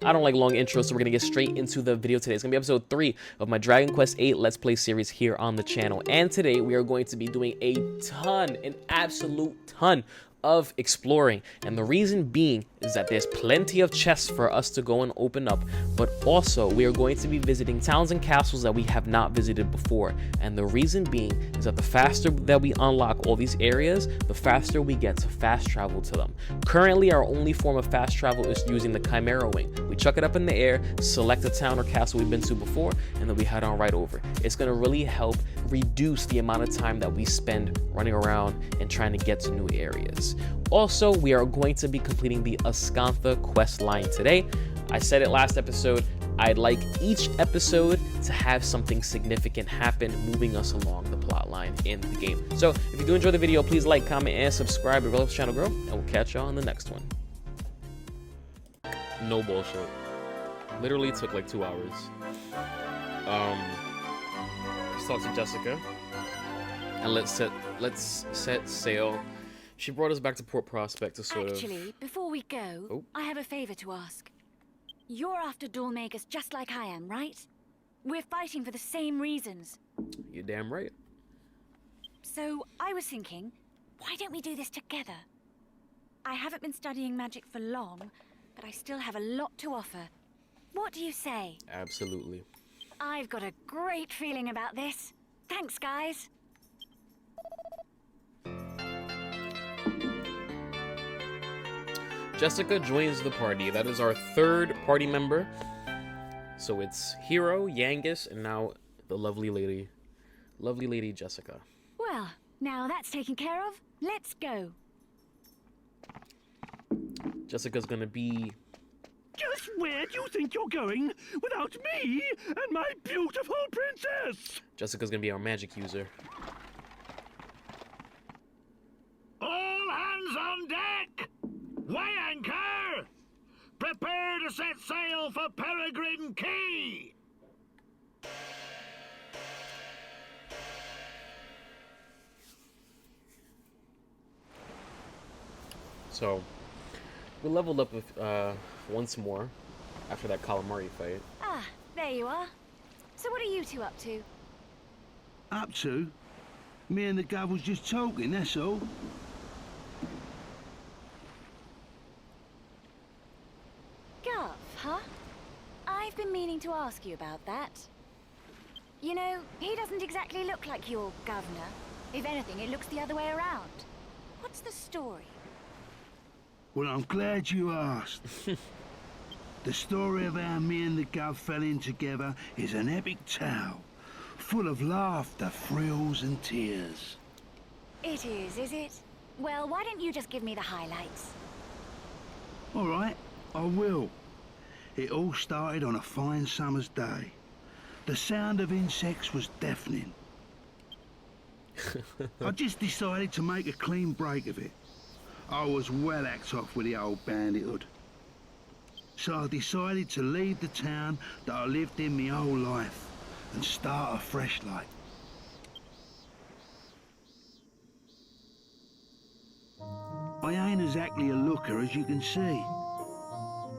I don't like long intros, so we're gonna get straight into the video today. It's gonna be episode 3 of my Dragon Quest VIII Let's Play series here on the channel. And today we are going to be doing an absolute ton of exploring, and the reason being is that there's plenty of chests for us to go and open up, but also we are going to be visiting towns and castles that we have not visited before. And the reason being is that the faster that we unlock all these areas, the faster we get to fast travel to them. Currently, our only form of fast travel is using the Chimera Wing. We chuck it up in the air, select a town or castle we've been to before, and then we head on right over. It's going to really help reduce the amount of time that we spend running around and trying to get to new areas. Also, we are going to be completing the Ascantha quest line today. I said it last episode, I'd like each episode to have something significant happen, moving us along the plot line in the game. So if you do enjoy the video, please like, comment, and subscribe. It will help the channel grow, and we'll catch y'all on the next one. No bullshit. Literally took like 2 hours. Let's talk to Jessica, and let's set sail. She brought us back to Port Prospect to sort of... Actually, before we go, I have a favor to ask. You're after Dollmakers just like I am, right? We're fighting for the same reasons. You're damn right. So, I was thinking, why don't we do this together? I haven't been studying magic for long, but I still have a lot to offer. What do you say? Absolutely. I've got a great feeling about this. Thanks, guys. Jessica joins the party. That is our 3rd party member. So it's Hero, Yangus, and now the lovely lady Jessica. Well, now that's taken care of. Let's go. Jessica's gonna be... Just where do you think you're going without me and my beautiful princess? Jessica's gonna be our magic user. All hands on deck! Weigh anchor! Prepare to set sail for Peregrine Key! So, we leveled up with, once more after that calamari fight. Ah, there you are. So what are you two up to? Up to? Me and the guy was just talking, that's all. Guff, huh? I've been meaning to ask you about that. You know, he doesn't exactly look like your governor. If anything, it looks the other way around. What's the story? Well, I'm glad you asked. The story of how me and the Gov fell in together is an epic tale, full of laughter, thrills, and tears. It is it? Well, why don't you just give me the highlights? All right, I will. It all started on a fine summer's day. The sound of insects was deafening. I just decided to make a clean break of it. I was well hacked off with the old bandithood. So I decided to leave the town that I lived in my whole life and start afresh like. I ain't exactly a looker, as you can see.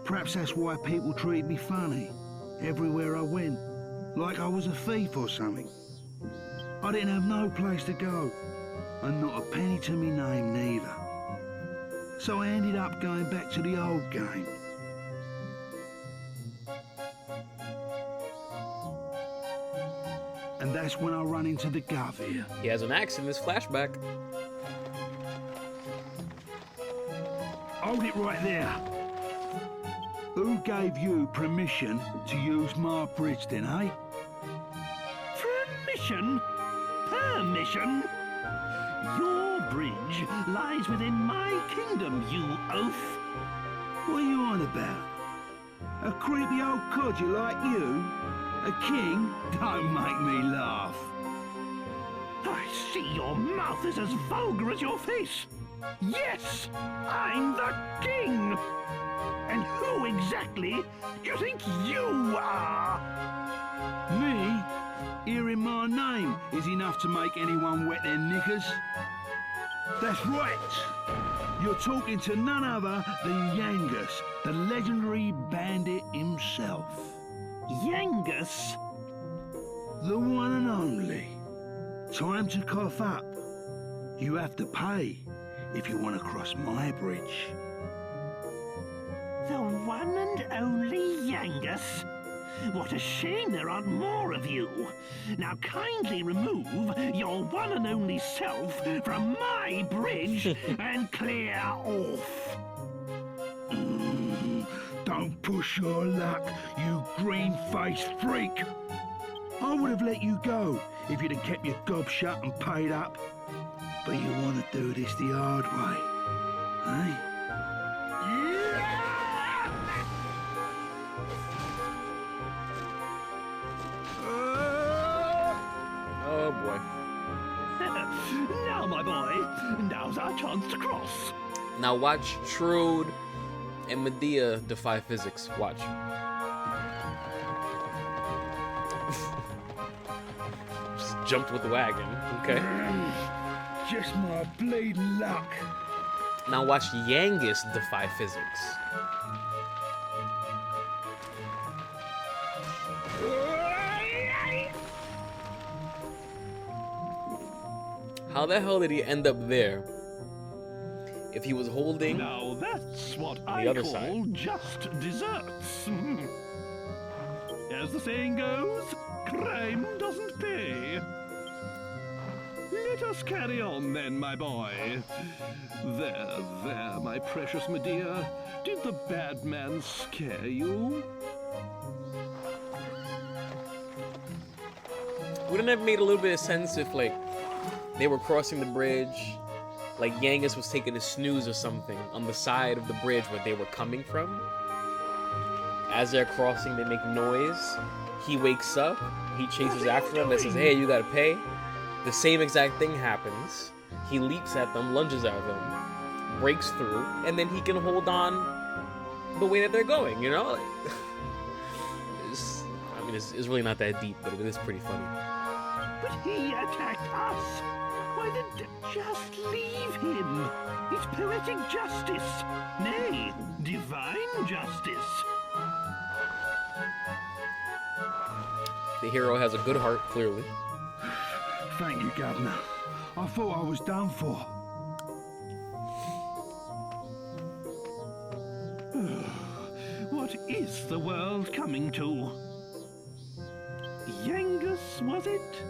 Perhaps that's why people treat me funny everywhere I went, like I was a thief or something. I didn't have no place to go, and not a penny to me name neither. So I ended up going back to the old game. And that's when I run into the Gov here. He has an axe in this flashback. Hold it right there. Who gave you permission to use my bridge then, eh? Permission? Permission? Your bridge lies within my kingdom, you oaf. What are you on about? A creepy old codger like you? A king? Don't make me laugh. I see your mouth is as vulgar as your face. Yes, I'm the king. And who exactly do you think you are? Me? Hearing my name is enough to make anyone wet their knickers. That's right. You're talking to none other than Yangus, the legendary bandit yourself. Yangus? The one and only. Time to cough up. You have to pay if you want to cross my bridge. The one and only Yangus? What a shame there aren't more of you. Now kindly remove your one and only self from my bridge and clear off. Don't push your luck, you green-faced freak. I would have let you go if you'd have kept your gob shut and paid up. But you want to do this the hard way, eh? Oh boy. Now, my boy, now's our chance to cross. Now watch Trude and Medea defy physics. Watch. Just jumped with the wagon. Okay. Just my bleeding luck. Now watch Yangus defy physics. How the hell did he end up there? If he was holding Now that's what the I other call side. just desserts. As the saying goes, crime doesn't pay. Let us carry on then, my boy. There, there, my precious Medea. Did the bad man scare you? Wouldn't it have made a little bit of sense if, like, they were crossing the bridge, like Yangus was taking a snooze or something on the side of the bridge where they were coming from? As they're crossing, they make noise. He wakes up, he chases after them and says, hey, you gotta pay. The same exact thing happens. He leaps at them, lunges at them, breaks through, and then he can hold on the way that they're going, you know? Like, it's really not that deep, but it is pretty funny. But he attacked us. Why then, just leave him. It's poetic justice. Nay, divine justice. The hero has a good heart, clearly. Thank you, Governor. I thought I was done for. What is the world coming to? Yangus, was it?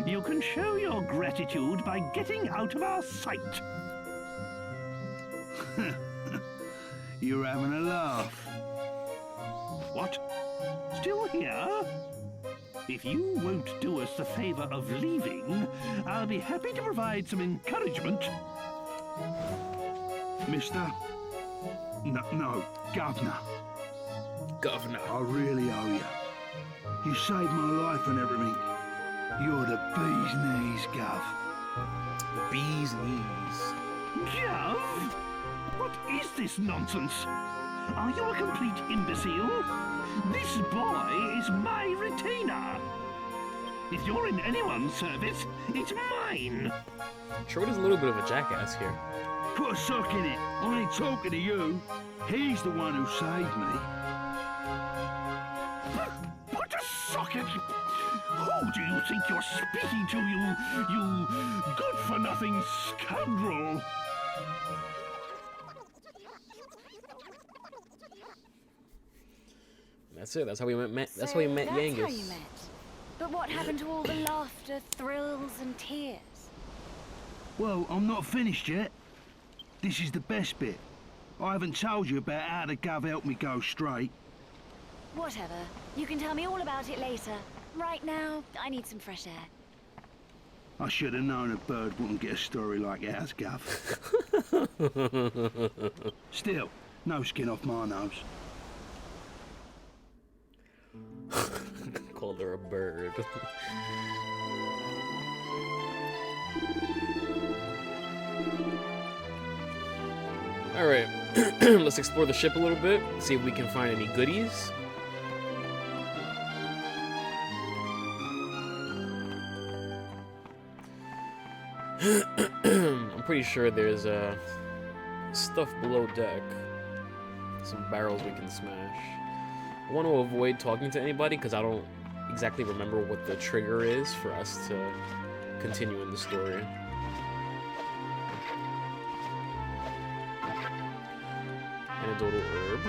You can show your gratitude by getting out of our sight. You're having a laugh. What? Still here? If you won't do us the favor of leaving, I'll be happy to provide some encouragement. Mister? No, Governor. Governor. I really owe you. You saved my life and everything. You're the bee's knees, Gov. Bee's knees. Gov? What is this nonsense? Are you a complete imbecile? This boy is my retainer. If you're in anyone's service, it's mine. Trude is a little bit of a jackass here. Put a sock in it. I ain't talking to you. He's the one who saved me. Put a socket? Who do you think you're speaking to, you good-for-nothing scoundrel? That's it. That's how we met. That's how we met Yangus. That's how you met. But what happened to all the laughter, thrills, and tears? Well, I'm not finished yet. This is the best bit. I haven't told you about how the Gov helped me go straight. Whatever. You can tell me all about it later. Right now, I need some fresh air. I should have known a bird wouldn't get a story like ours, Gov. Still, no skin off my nose. Called her a bird. Alright, let's explore the ship a little bit, see if we can find any goodies. I'm pretty sure there's stuff below deck. Some barrels we can smash. I want to avoid talking to anybody because I don't exactly remember what the trigger is for us to continue in the story. Antidotal herb.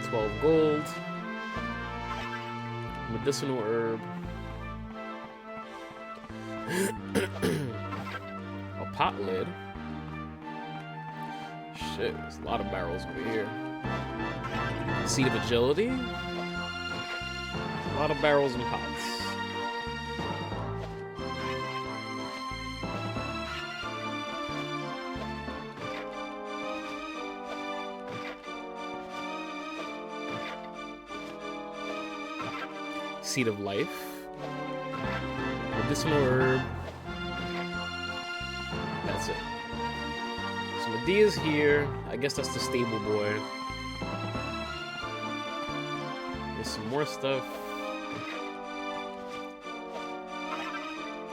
$12 gold. Medicinal herb. A pot lid. Shit, there's a lot of barrels over here. Seed of agility. A lot of barrels and pots. Seed of life. Medicinal herb. That's it. So Medea's here. I guess that's the stable boy. There's some more stuff.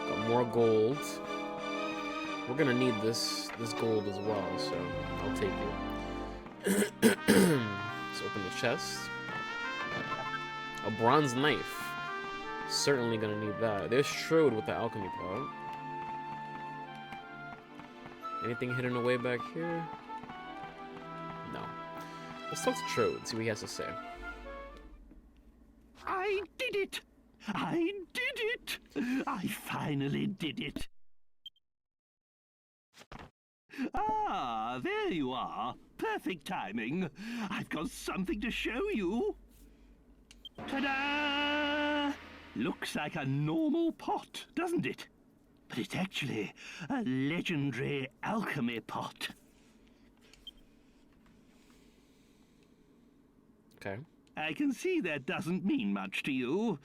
Got more gold. We're gonna need this gold as well, so I'll take it. Let's open the chest. A bronze knife. Certainly gonna need that. There's Strode with the alchemy pot. Anything hidden away back here? No. Let's talk to Strode, see what he has to say. I did it! I did it! I finally did it. Ah, there you are. Perfect timing. I've got something to show you. Ta-da! Looks like a normal pot, doesn't it? But it's actually a legendary alchemy pot. Okay. I can see that doesn't mean much to you.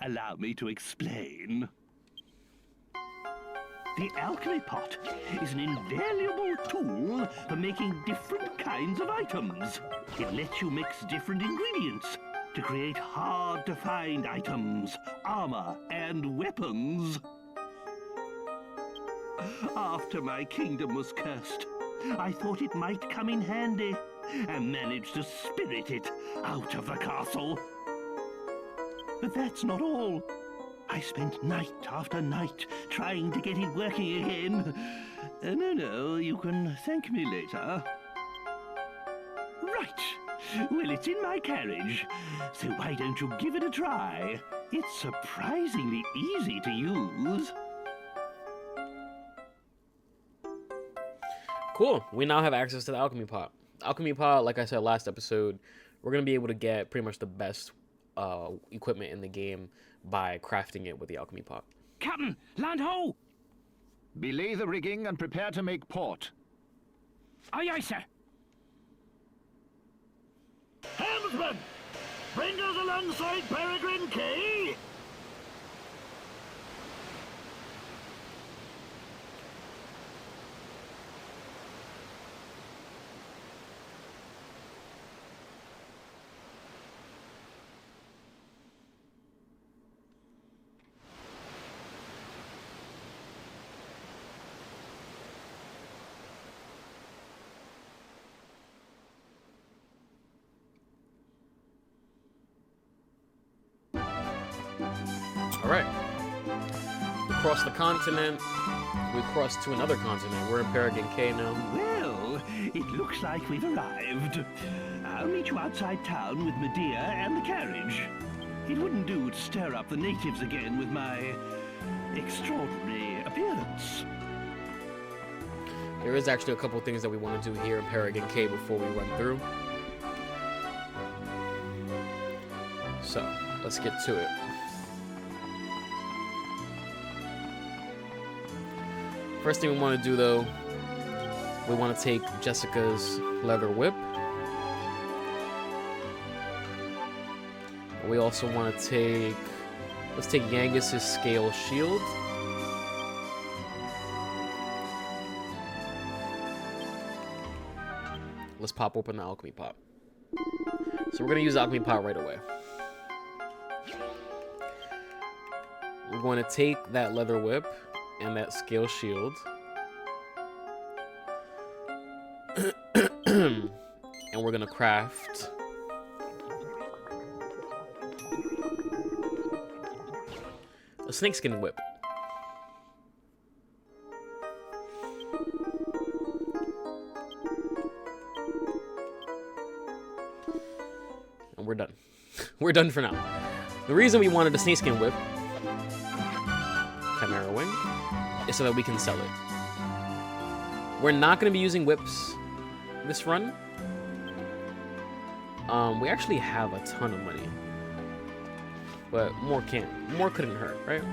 Allow me to explain. The alchemy pot is an invaluable tool for making different kinds of items. It lets you mix different ingredients to create hard-to-find items, armor, and weapons. After my kingdom was cursed, I thought it might come in handy, and managed to spirit it out of the castle. But that's not all. I spent night after night trying to get it working again. No, you can thank me later. Right. Well, it's in my carriage, so why don't you give it a try? It's surprisingly easy to use. Cool. We now have access to the alchemy pot. Alchemy pot, like I said last episode, we're going to be able to get pretty much the best equipment in the game by crafting it with the alchemy pot. Captain, land ho! Belay the rigging and prepare to make port. Aye, aye, sir. Helmsman, bring us alongside Peregrine Key. Alright. We crossed the continent. We crossed to another continent. We're in Peregrine Key now. Well, it looks like we've arrived. I'll meet you outside town with Medea and the carriage. It wouldn't do to stir up the natives again with my extraordinary appearance. There is actually a couple things that we want to do here in Peregrine Key before we run through. So, let's get to it. First thing we want to do, though, we want to take Jessica's leather whip. We also want to take... Let's take Yangus's scale shield. Let's pop open the alchemy pot. So we're going to use the alchemy pot right away. We're going to take that leather whip and that scale shield. And we're gonna craft a snakeskin whip. And we're done. We're done for now. The reason we wanted a snakeskin whip, Chimera Wing, is so that we can sell it. We're not going to be using whips this run. We actually have a ton of money, but more couldn't hurt, right?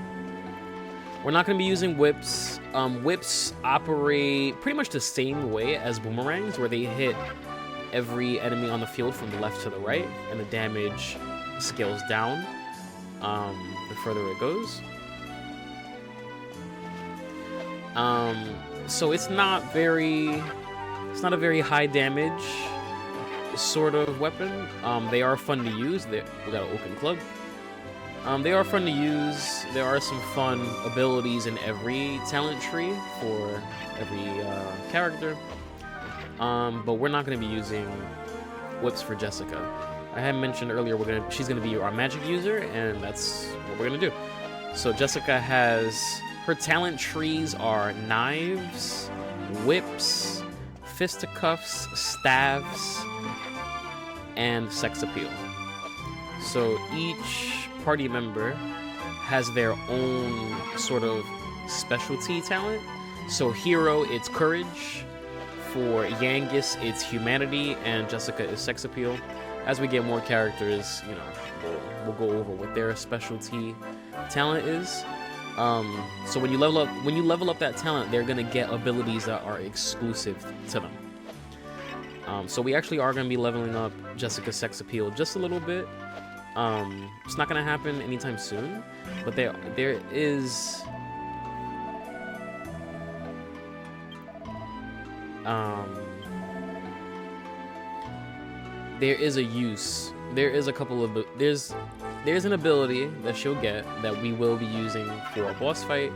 We're not going to be using whips. Whips operate pretty much the same way as boomerangs, where they hit every enemy on the field from the left to the right, and the damage scales down the further it goes. So it's not a very high damage sort of weapon. They are fun to use. We got an open club. They are fun to use. There are some fun abilities in every talent tree for every character. But we're not going to be using whips for Jessica. I had mentioned earlier she's going to be our magic user, and that's what we're going to do. So Jessica her talent trees are knives, whips, fisticuffs, staves, and sex appeal. So each party member has their own sort of specialty talent. So Hero, it's courage. For Yangus, it's humanity, and Jessica is sex appeal. As we get more characters, you know, we'll go over what their specialty talent is. So when you level up that talent, they're gonna get abilities that are exclusive to them. So we actually are gonna be leveling up Jessica's sex appeal just a little bit. It's not gonna happen anytime soon, but there is a use. There's an ability that she'll get that we will be using for a boss fight,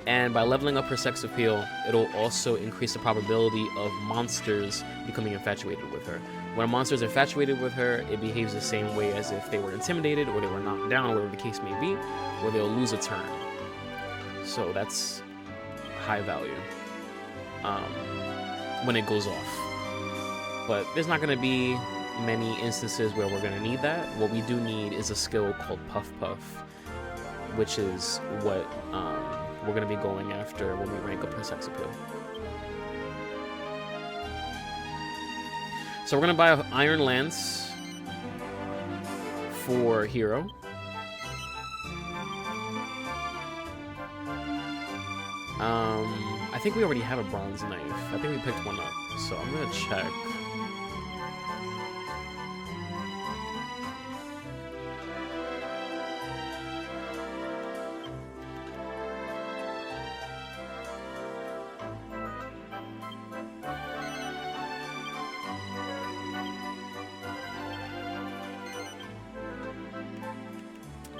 and by leveling up her sex appeal, it'll also increase the probability of monsters becoming infatuated with her. When a monster is infatuated with her, it behaves the same way as if they were intimidated or they were knocked down, whatever the case may be, or they'll lose a turn. So that's high value when it goes off. But there's not going to be many instances where we're going to need that. What we do need is a skill called Puff Puff, which is what we're going to be going after when we rank up her sex appeal. So we're going to buy an Iron Lance for Hero. I think we already have a bronze knife. I think we picked one up, so I'm going to check.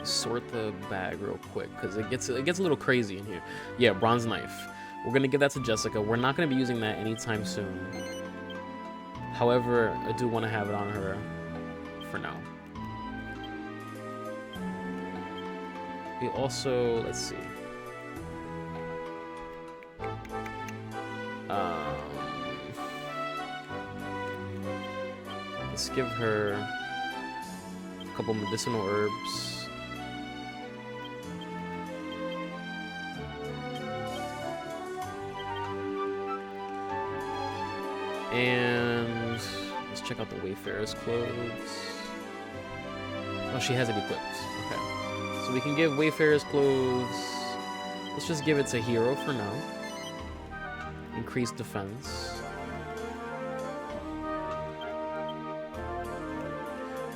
Sort the bag real quick because it gets a little crazy in here. Yeah, bronze knife. We're gonna give that to Jessica. We're not gonna be using that anytime soon. However, I do want to have it on her for now. We also, let's see. Let's give her a couple medicinal herbs. And let's check out the Wayfarer's clothes. Oh, she has it equipped. Okay. So we can give Wayfarer's clothes. Let's just give it to Hero for now. Increased defense.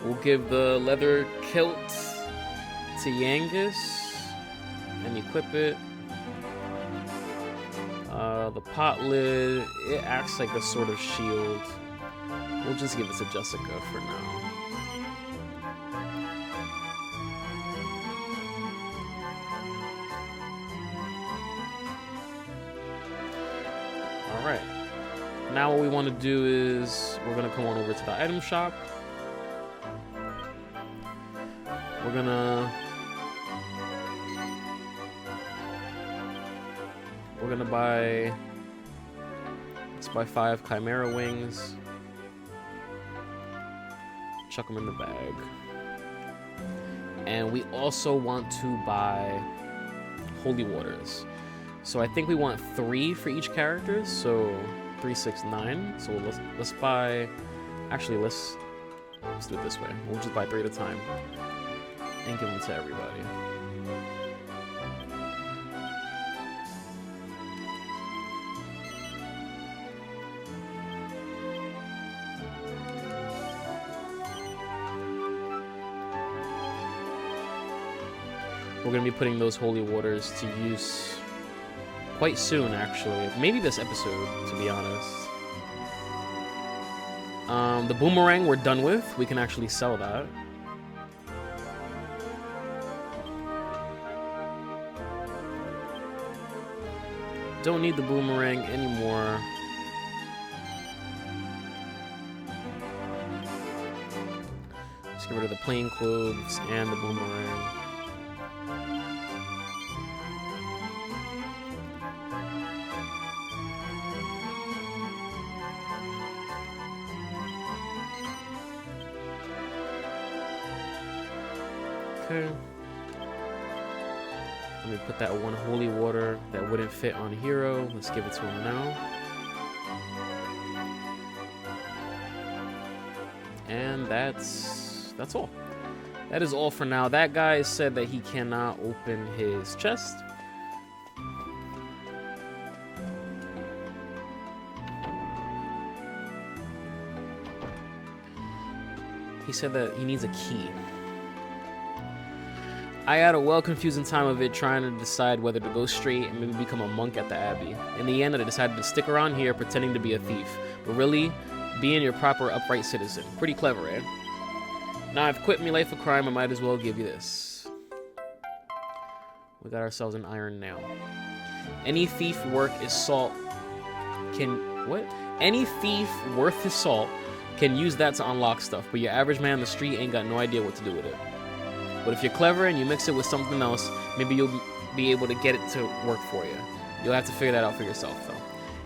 We'll give the leather kilt to Yangus and equip it. The pot lid, it acts like a sort of shield. We'll just give it to Jessica for now. Alright. Now what we want to do is we're gonna come on over to the item shop. We're gonna buy, let's buy 5 Chimera wings. Chuck them in the bag. And we also want to buy holy waters. So I think we want 3 for each character. So 3, 6, 9. So let's buy. Actually, let's do it this way. We'll just buy 3 at a time and give them to everybody. We're going to be putting those holy waters to use quite soon, actually. Maybe this episode, to be honest. The boomerang we're done with. We can actually sell that. Don't need the boomerang anymore. Let's get rid of the plain clothes and the boomerang. Okay. Let me put that one holy water that wouldn't fit on Hero. Let's give it to him now. And that's all. That is all for now. That guy said that he cannot open his chest. He said that he needs a key. I had a well-confusing time of it trying to decide whether to go straight and maybe become a monk at the Abbey. In the end, I decided to stick around here pretending to be a thief, but really being your proper upright citizen. Pretty clever, eh? Now I've quit my life of crime, I might as well give you this. We got ourselves an iron nail. Any thief worth his salt can... What? Any thief worth his salt can use that to unlock stuff, but your average man on the street ain't got no idea what to do with it. But if you're clever and you mix it with something else, maybe you'll be able to get it to work for you. You'll have to figure that out for yourself, though.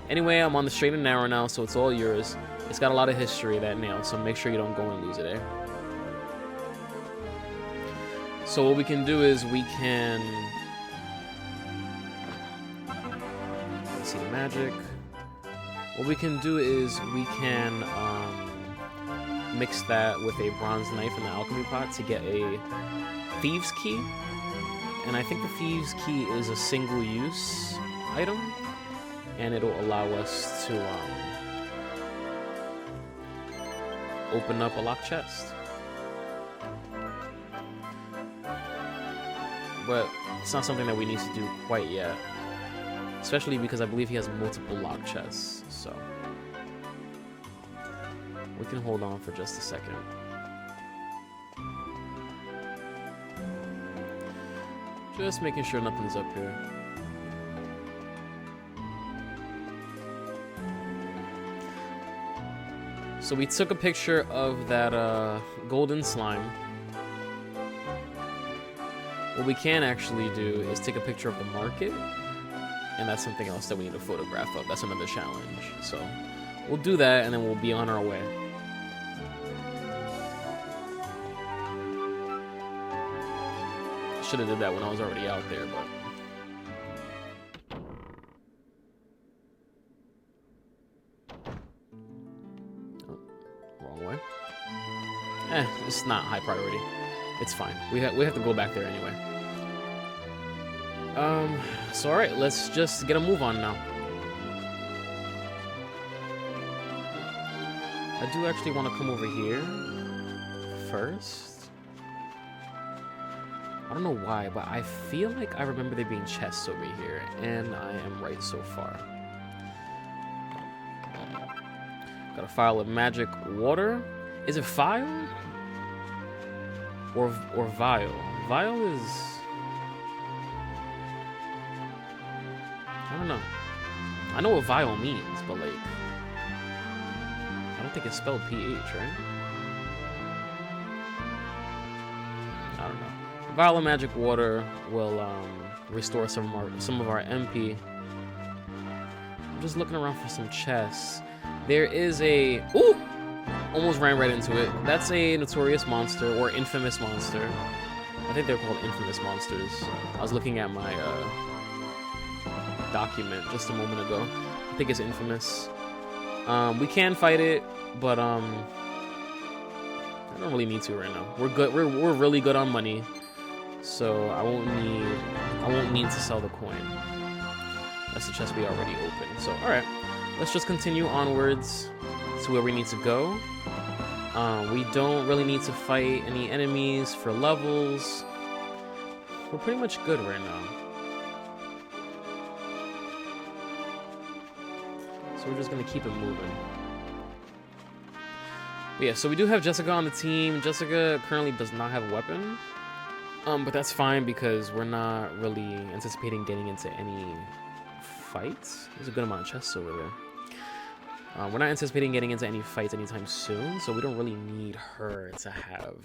Anyway, I'm on the straight and narrow now, so it's all yours. It's got a lot of history, that nail, so make sure you don't go and lose it, eh? So what we can do is we can... Let's see the magic. What we can do is we can mix that with a bronze knife in the alchemy pot to get a thieves key. And I think the thieves key is a single use item, and it'll allow us to open up a locked chest. But it's not something that we need to do quite yet, especially because I believe he has multiple locked chests, so we can hold on for just a second. Just making sure nothing's up here. So we took a picture of that golden slime. What we can actually do is take a picture of the market, and that's something else that we need to photograph of. That's another challenge. So we'll do that, and then we'll be on our way. Should have did that when I was already out there, but... Oh, wrong way. It's not high priority. It's fine. We have to go back there anyway. So alright, let's just get a move on now. I do actually want to come over here first. I don't know why, but I feel like I remember there being chests over here, and I am right so far. Got a vial of magic water. Is it vial? Or vial? Vial is... I don't know. I know what vial means, but like... don't think it's spelled PH, right? I don't know. Vial of magic water will restore some of our MP. I'm just looking around for some chests. There is a... Ooh! Almost ran right into it. That's a notorious monster, or infamous monster. I think they're called infamous monsters. I was looking at my document just a moment ago. I think it's infamous. We can fight it, but I don't really need to right now. We're good. We're really good on money, so I won't need to sell the coin. That's the chest we already opened. So all right, let's just continue onwards to where we need to go. We don't really need to fight any enemies for levels. We're pretty much good right now. So we're just gonna keep it moving. But yeah, so we do have Jessica on the team. Jessica currently does not have a weapon. But that's fine because we're not really anticipating getting into any fights. There's a good amount of chests over there. We're not anticipating getting into any fights anytime soon, so we don't really need her to have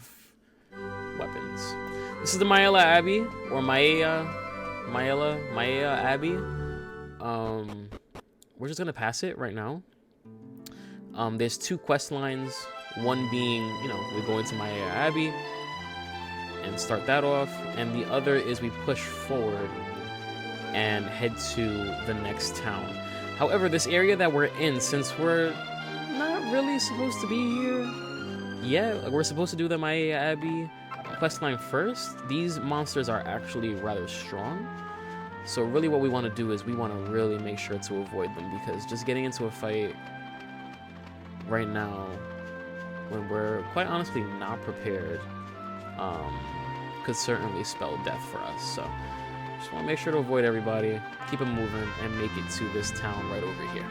weapons. This is the Maella Abbey, or Maella Abbey. We're just gonna pass it right now. There's 2 quest lines, one being, you know, we go into Maella Abbey and start that off, and the other is we push forward and head to the next town. However, this area that we're in, since we're not really supposed to be here yet, we're supposed to do the Maella Abbey questline first. These monsters are actually rather strong. So really what we want to do is we want to really make sure to avoid them, because just getting into a fight right now, when we're quite honestly not prepared, could certainly spell death for us. So just want to make sure to avoid everybody, keep it moving, and make it to this town right over here.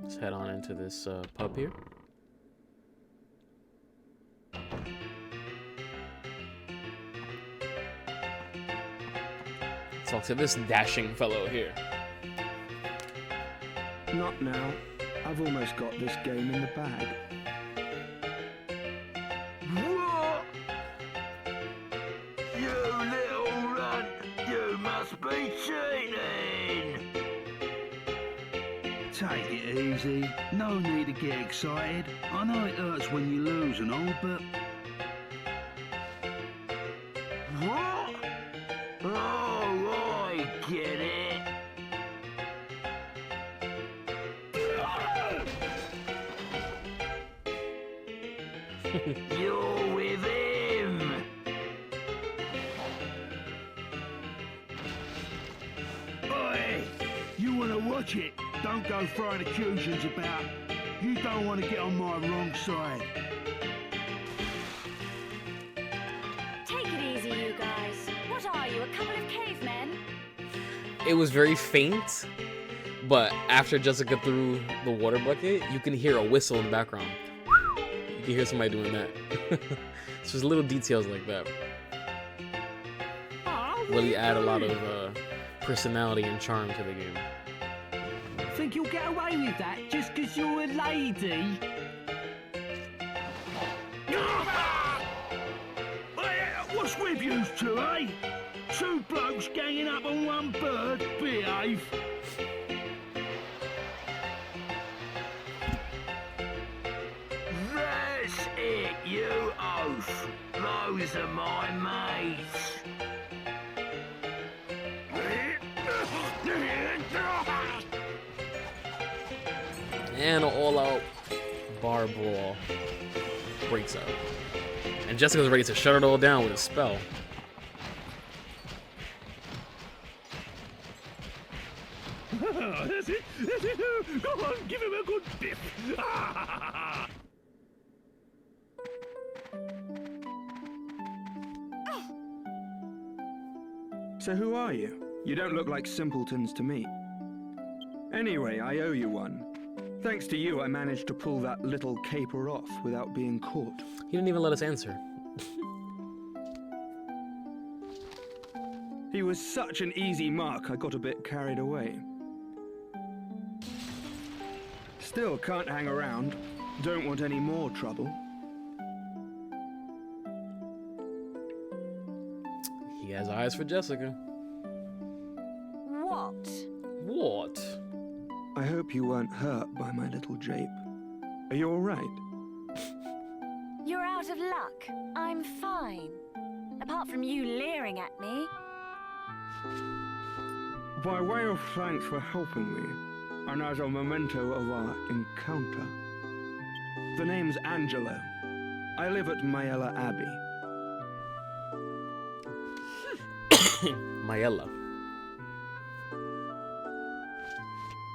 Let's head on into this pub here. Talk to this dashing fellow here. Not now. I've almost got this game in the bag. What? You little runt! You must be cheating! Take it easy. No need to get excited. I know it hurts when you lose and all, but... What? Oh, I get it. You're with him. Oi! You want to watch it? Don't go throwing accusations about. You don't want to get on my wrong side. Take it easy, you guys. What are you, a couple of cavemen? It was very faint, but after Jessica threw the water bucket, you can hear a whistle in the background. You can hear somebody doing that. It's just little details like that. Really add a lot of personality and charm to the game. Think you'll get away with that just because you're a lady? What's with you two, eh? 2 blokes ganging up on 1 bird? Behave. That's it, you oaf. Those are my mates. And an all-out bar brawl breaks out. And Jessica's ready to shut it all down with a spell. That's it. That's it. Go on, give him a good biff. So who are you? You don't look like simpletons to me. Anyway, I owe you one. Thanks to you, I managed to pull that little caper off without being caught. He didn't even let us answer. He was such an easy mark, I got a bit carried away. Still can't hang around. Don't want any more trouble. He has eyes for Jessica. What? What? I hope you weren't hurt by my little jape. Are you all right? You're out of luck. I'm fine. Apart from you leering at me. By way of thanks for helping me, and as a memento of our encounter, the name's Angelo. I live at Mayella Abbey. Mayella.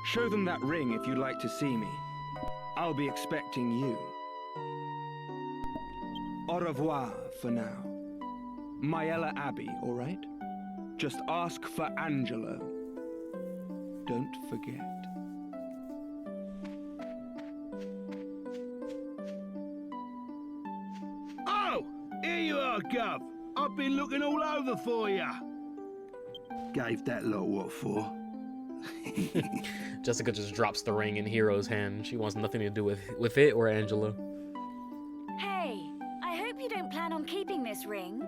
Show them that ring if you'd like to see me. I'll be expecting you. Au revoir for now. Mayella Abbey, all right? Just ask for Angelo. Don't forget. Oh, here you are, Gov. I've been looking all over for you. Gave that lot what for? Jessica just drops the ring in Hero's hand. She wants nothing to do with it or Angelo. Hey, I hope you don't plan on keeping this ring.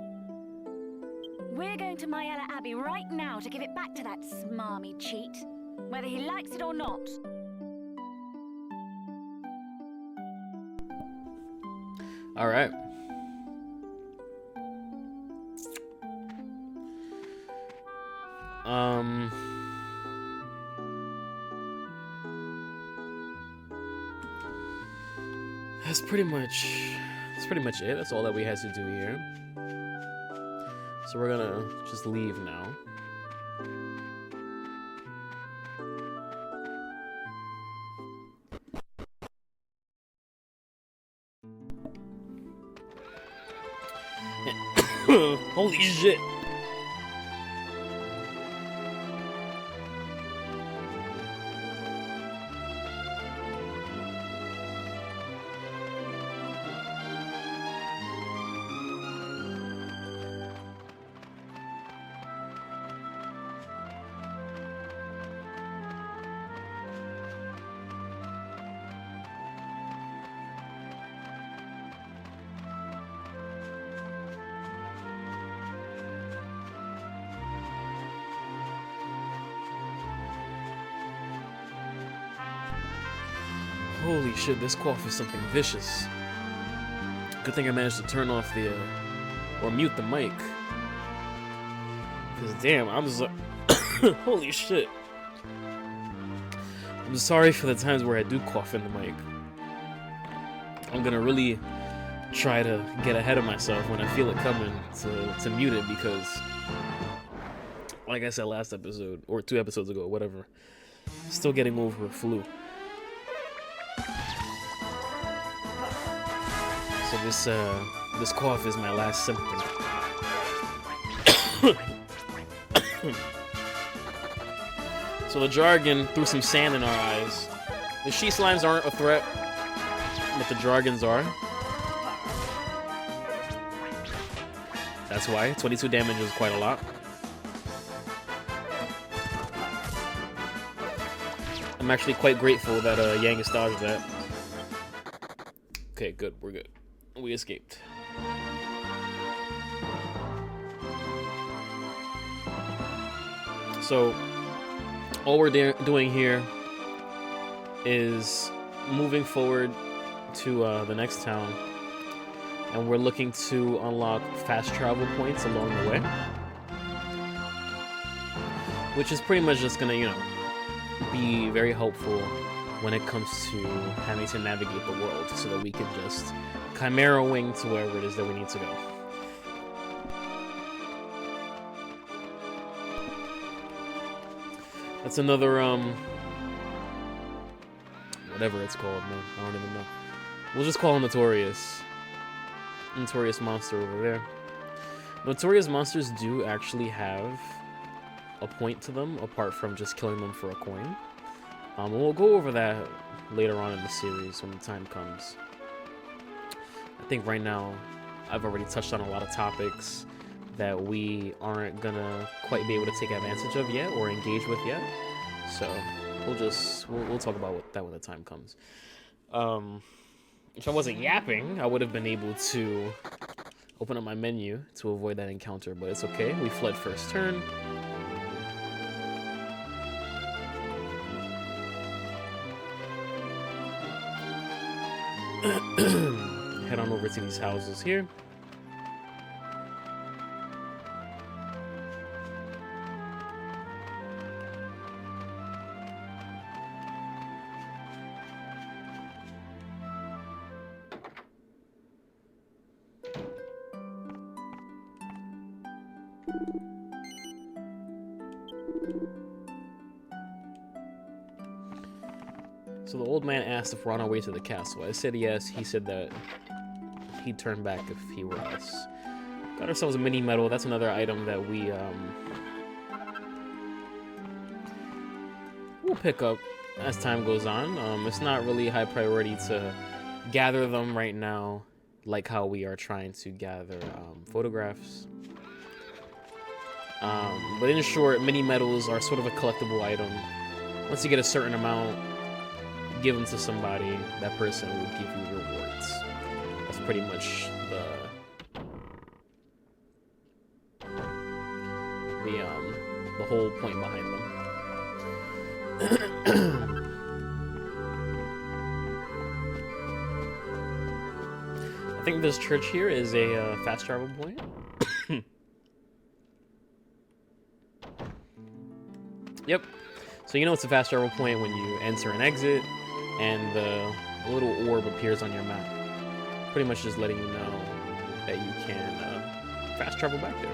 We're going to Mayella Abbey right now to give it back to that smarmy cheat, whether he likes it or not. All right. That's pretty much it. That's all that we had to do here. So we're gonna just leave now. Holy shit. Holy shit, this cough is something vicious. Good thing I managed to turn off the, or mute the mic. Cause damn, I'm so holy shit. I'm sorry for the times where I do cough in the mic. I'm gonna really try to get ahead of myself when I feel it coming to mute it, because like I said last episode, or 2 episodes ago, whatever, still getting over a flu. So this cough is my last symptom. So the jargon threw some sand in our eyes. The she slimes aren't a threat, but the jargons are. That's why 22 damage is quite a lot. I'm actually quite grateful that Yangus dodged that. Okay, good, we're good. We escaped. So, all we're doing here is moving forward to the next town, and we're looking to unlock fast travel points along the way, which is pretty much just gonna, you know, be very helpful when it comes to having to navigate the world, so that we can just Chimera wing to wherever it is that we need to go. That's another, whatever it's called, man. I don't even know. We'll just call him Notorious. Notorious monster over there. Notorious monsters do actually have a point to them, apart from just killing them for a coin. And we'll go over that later on in the series when the time comes. I think right now I've already touched on a lot of topics that we aren't gonna quite be able to take advantage of yet or engage with yet. So we'll talk about that when the time comes. If I wasn't yapping, I would have been able to open up my menu to avoid that encounter, but it's okay. We fled first turn. Head on over to these houses here. So the old man asked if we're on our way to the castle. I said yes. He said that he'd turn back if he were us. Got ourselves a mini medal. That's another item that we'll pick up as time goes on. It's not really high priority to gather them right now, like how we are trying to gather photographs. But in short, mini medals are sort of a collectible item. Once you get a certain amount, give them to somebody, that person will give you rewards. That's pretty much the whole point behind them. I think this church here is a fast travel point. Yep. So you know it's a fast travel point when you enter and exit, and the little orb appears on your map. Pretty much just letting you know that you can fast travel back there.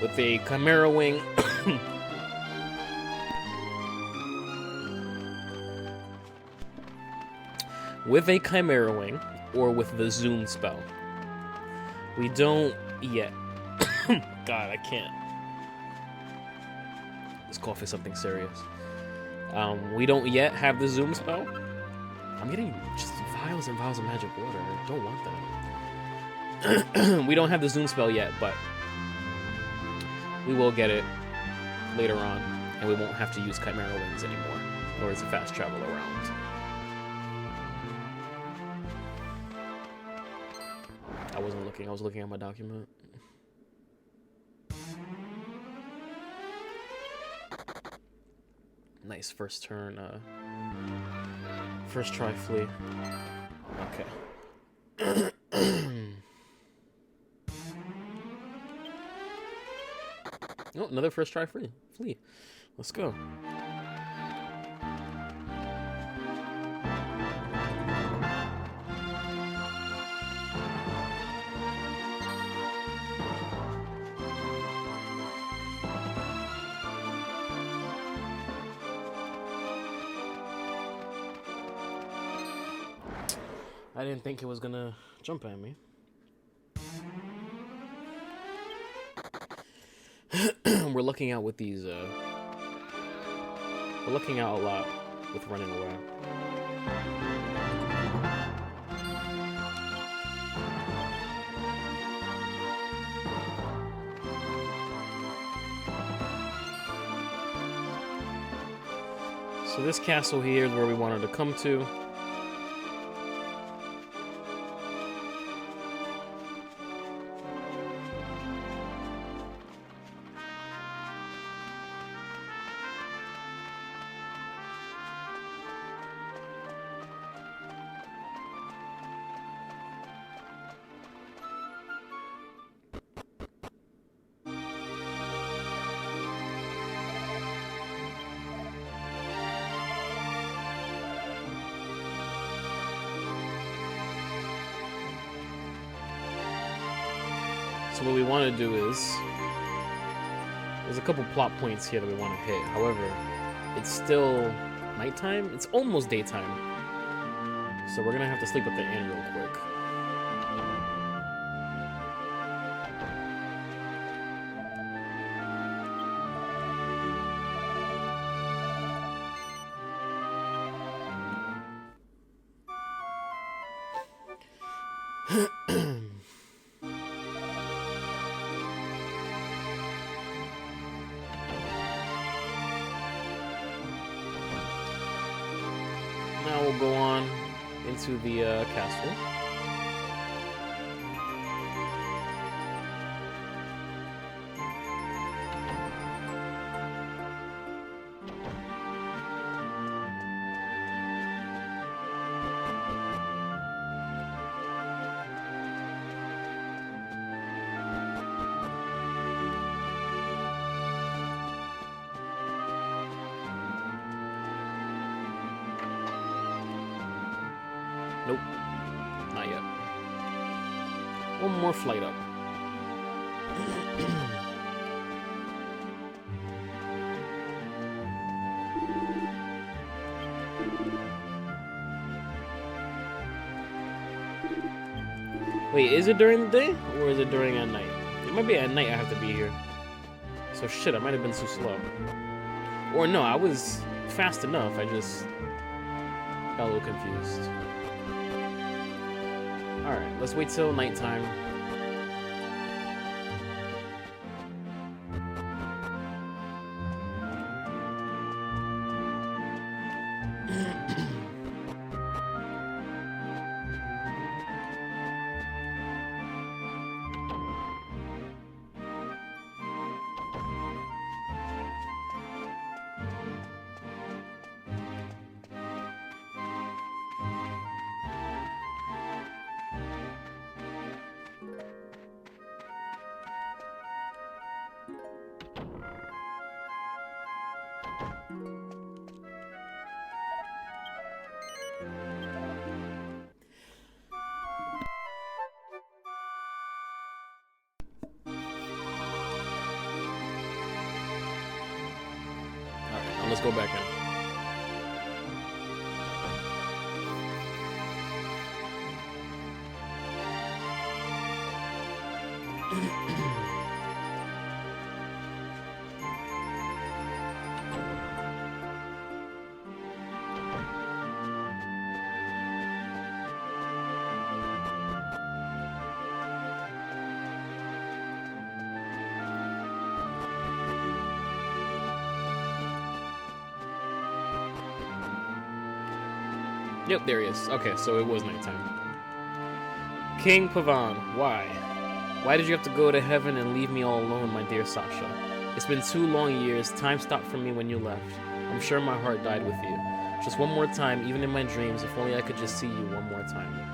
With a Chimera Wing, with a Chimera Wing, or with the Zoom spell. We don't yet. God, I can't. This cough is something serious. We don't yet have the Zoom spell. I'm getting just vials and vials of magic water. I don't want that. We don't have the Zoom spell yet, but we will get it later on, and we won't have to use Chimera Wings anymore, or it's a fast travel around. I wasn't looking. I was looking at my document. Nice first turn, first try flee. Okay. Oh, another first try flee. Let's go. I didn't think it was gonna jump at me. We're looking out with these, we're looking out a lot with running away. So this castle here is where we wanted to come to. So what we want to do is, there's a couple plot points here that we want to hit. However, it's still nighttime. It's almost daytime. So we're gonna have to sleep at the inn real quick. Now we'll go on into the castle. Nope, not yet. One more flight up. Wait, is it during the day or is it during at night? It might be at night I have to be here. So shit, I might have been too slow. Or no, I was fast enough, I just got a little confused. Alright, let's wait till nighttime. Let's go back in. Yep, there he is. Okay, so it was nighttime. King Pavan, why? Why did you have to go to heaven and leave me all alone, my dear Sasha? It's been 2 long years. Time stopped for me when you left. I'm sure my heart died with you. Just one more time, even in my dreams, if only I could just see you one more time.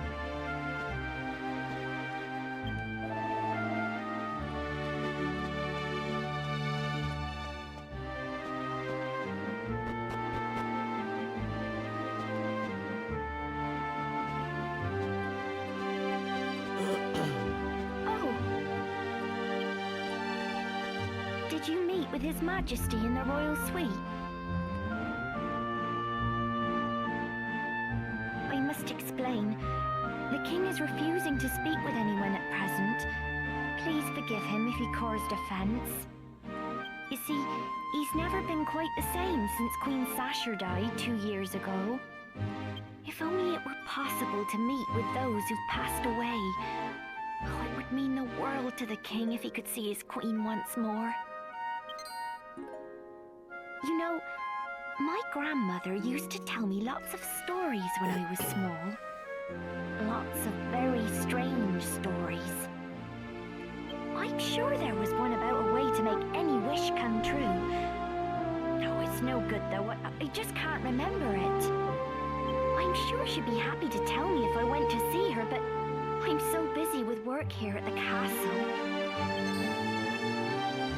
Did you meet with His Majesty in the royal suite? I must explain. The king is refusing to speak with anyone at present. Please forgive him if he caused offense. You see, he's never been quite the same since Queen Sasha died 2 years ago. If only it were possible to meet with those who've passed away. Oh, it would mean the world to the king if he could see his queen once more. You know, my grandmother used to tell me lots of stories when I was small. Lots of very strange stories. I'm sure there was one about a way to make any wish come true. No, it's no good though, I just can't remember it. I'm sure she'd be happy to tell me if I went to see her, but I'm so busy with work here at the castle.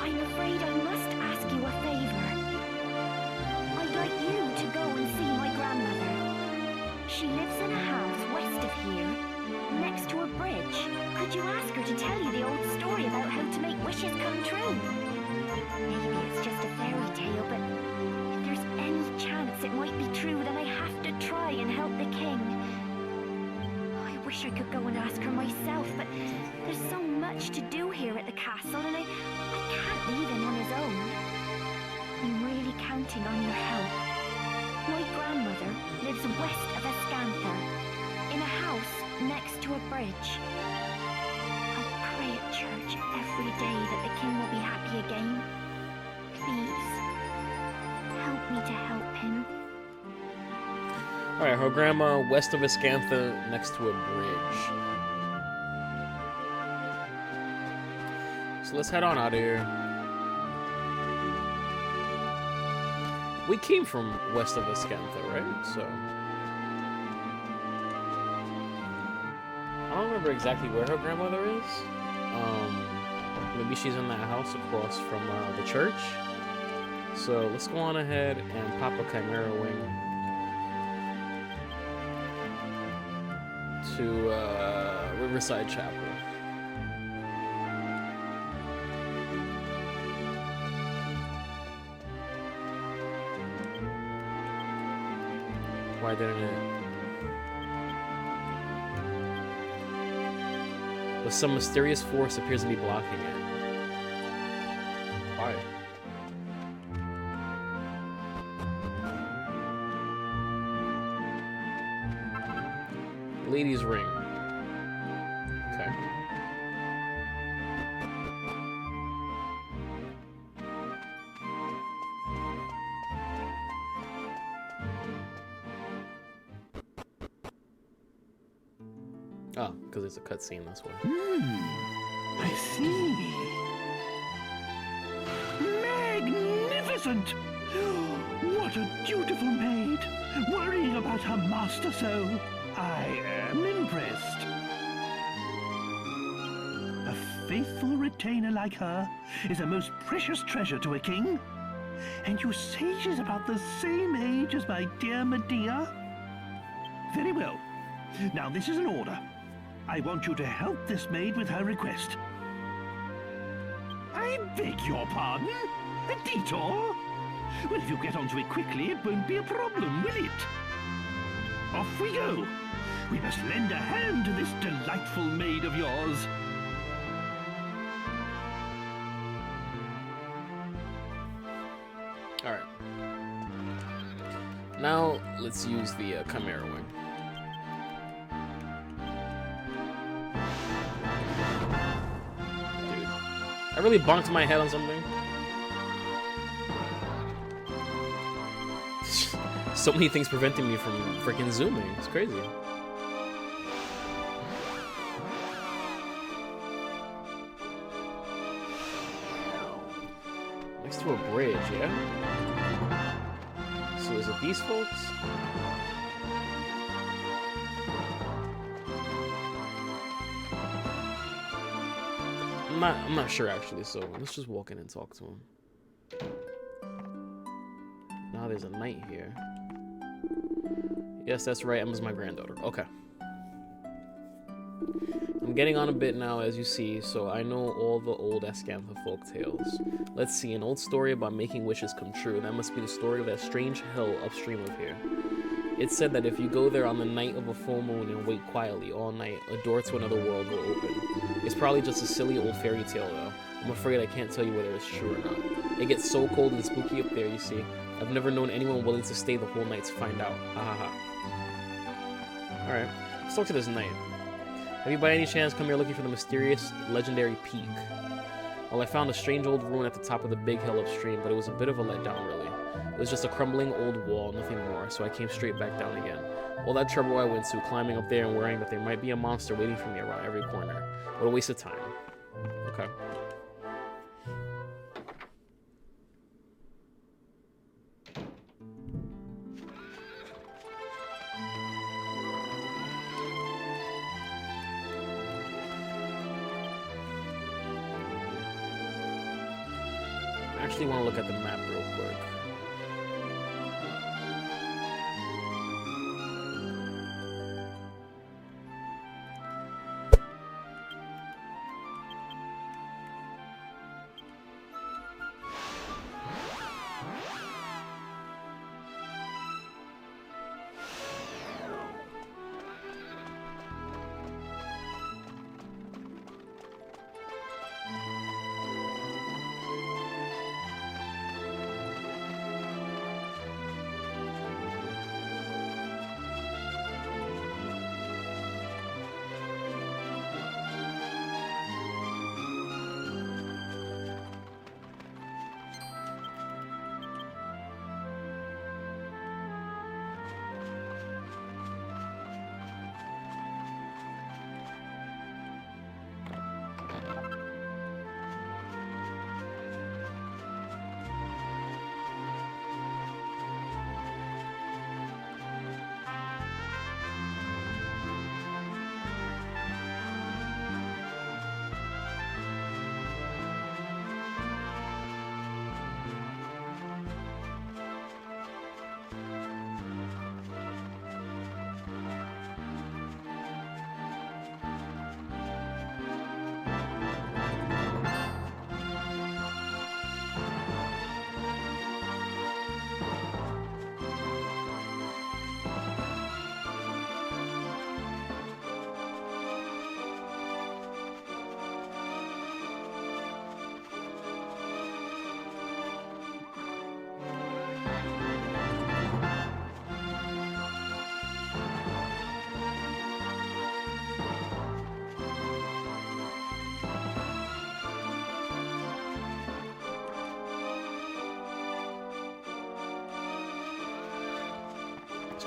I'm afraid I must ask you a favor. I'd like you to go and see my grandmother. She lives in a house west of here, next to a bridge. Could you ask her to tell you the old story about how to make wishes come true? Maybe it's just a fairy tale, but if there's any chance it might be true, then I have to try and help the king. I wish I could go and ask her myself, but there's so much to do here at the castle, and I can't leave him on his own. I'm really counting on your help. My grandmother lives west of Ascantha, in a house next to a bridge. I pray at church every day that the king will be happy again. Please, help me to help him. Alright, her grandma west of Ascantha next to a bridge. So let's head on out of here. We came from west of Ascantha, right? So I don't remember exactly where her grandmother is. Maybe she's in that house across from the church. So let's go on ahead and pop a Chimera Wing to Riverside Chapel. Why didn't it? But some mysterious force appears to be blocking it. Why? Lady's ring. Okay. Oh, because there's a cutscene this way. I see. Magnificent! What a dutiful maid! Worrying about her master so. I am impressed. A faithful retainer like her is a most precious treasure to a king. And you say she's about the same age as my dear Medea? Very well. Now this is an order. I want you to help this maid with her request. I beg your pardon? A detour? Well, if you get onto it quickly, it won't be a problem, will it? Off we go. We must lend a hand to this delightful maid of yours. Alright. Now, let's use the Chimera Wing. Dude, I really bonked my head on something. So many things preventing me from freaking zooming. It's crazy. Next to a bridge, yeah? So is it these folks? I'm not sure actually, so let's just walk in and talk to him. Now there's a knight here. Yes, that's right, Emma's my granddaughter. Okay. I'm getting on a bit now, as you see, so I know all the old Ascantha folk tales. Let's see, an old story about making wishes come true. That must be the story of that strange hill upstream of here. It's said that if you go there on the night of a full moon and wait quietly all night, a door to another world will open. It's probably just a silly old fairy tale, though. I'm afraid I can't tell you whether it's true or not. It gets so cold and spooky up there, you see. I've never known anyone willing to stay the whole night to find out. Ahaha. Alright, let's talk to this knight. Have you by any chance come here looking for the mysterious, legendary peak? Well, I found a strange old ruin at the top of the big hill upstream, but it was a bit of a letdown, really. It was just a crumbling old wall, nothing more, so I came straight back down again. All that trouble I went to, climbing up there and worrying that there might be a monster waiting for me around every corner. What a waste of time. Okay. I actually want to look at the map real quick.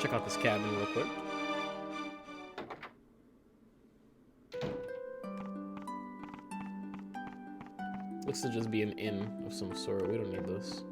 check out this cabin real quick. Looks to just be an inn of some sort. We don't need this.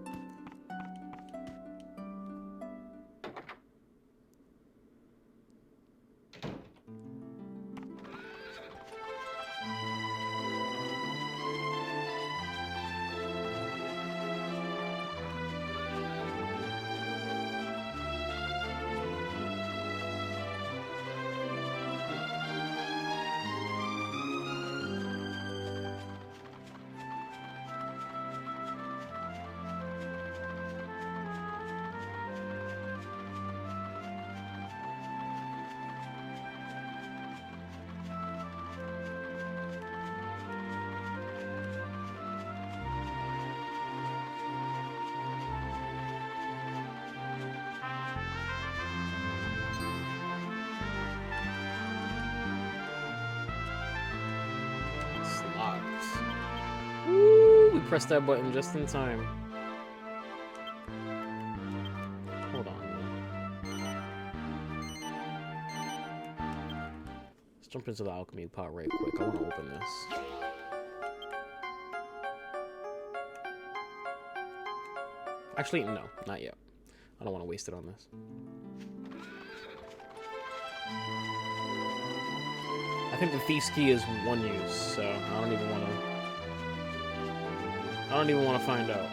Woo, we pressed that button just in time. Hold on. Let's jump into the alchemy pot right quick. I want to open this. Actually, no, not yet. I don't want to waste it on this. I think the thief's key is one use, so I don't even want to find out.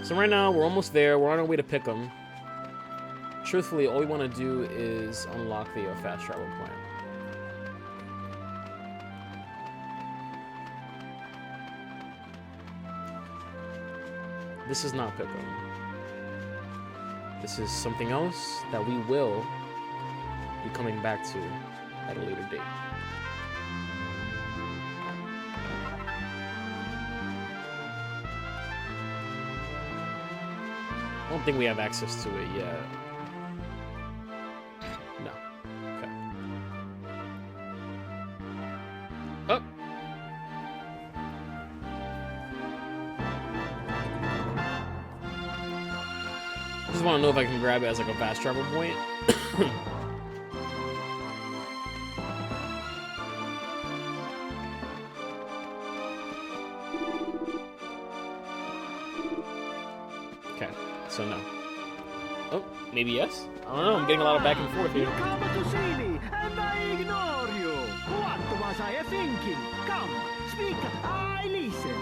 So right now we're almost there. We're on our way to pick them. Truthfully, all we want to do is unlock the fast travel plan. This is not pick 'em. This is something else that we will be coming back to at a later date. I don't think we have access to it yet. No. Okay. Oh! Just want to know if I can grab it as like a fast travel point. Okay, so no. Oh, maybe yes? I don't know, I'm getting a lot of back and forth here. You come to see me, and I ignore you. What was I thinking? Come, speak, I listen.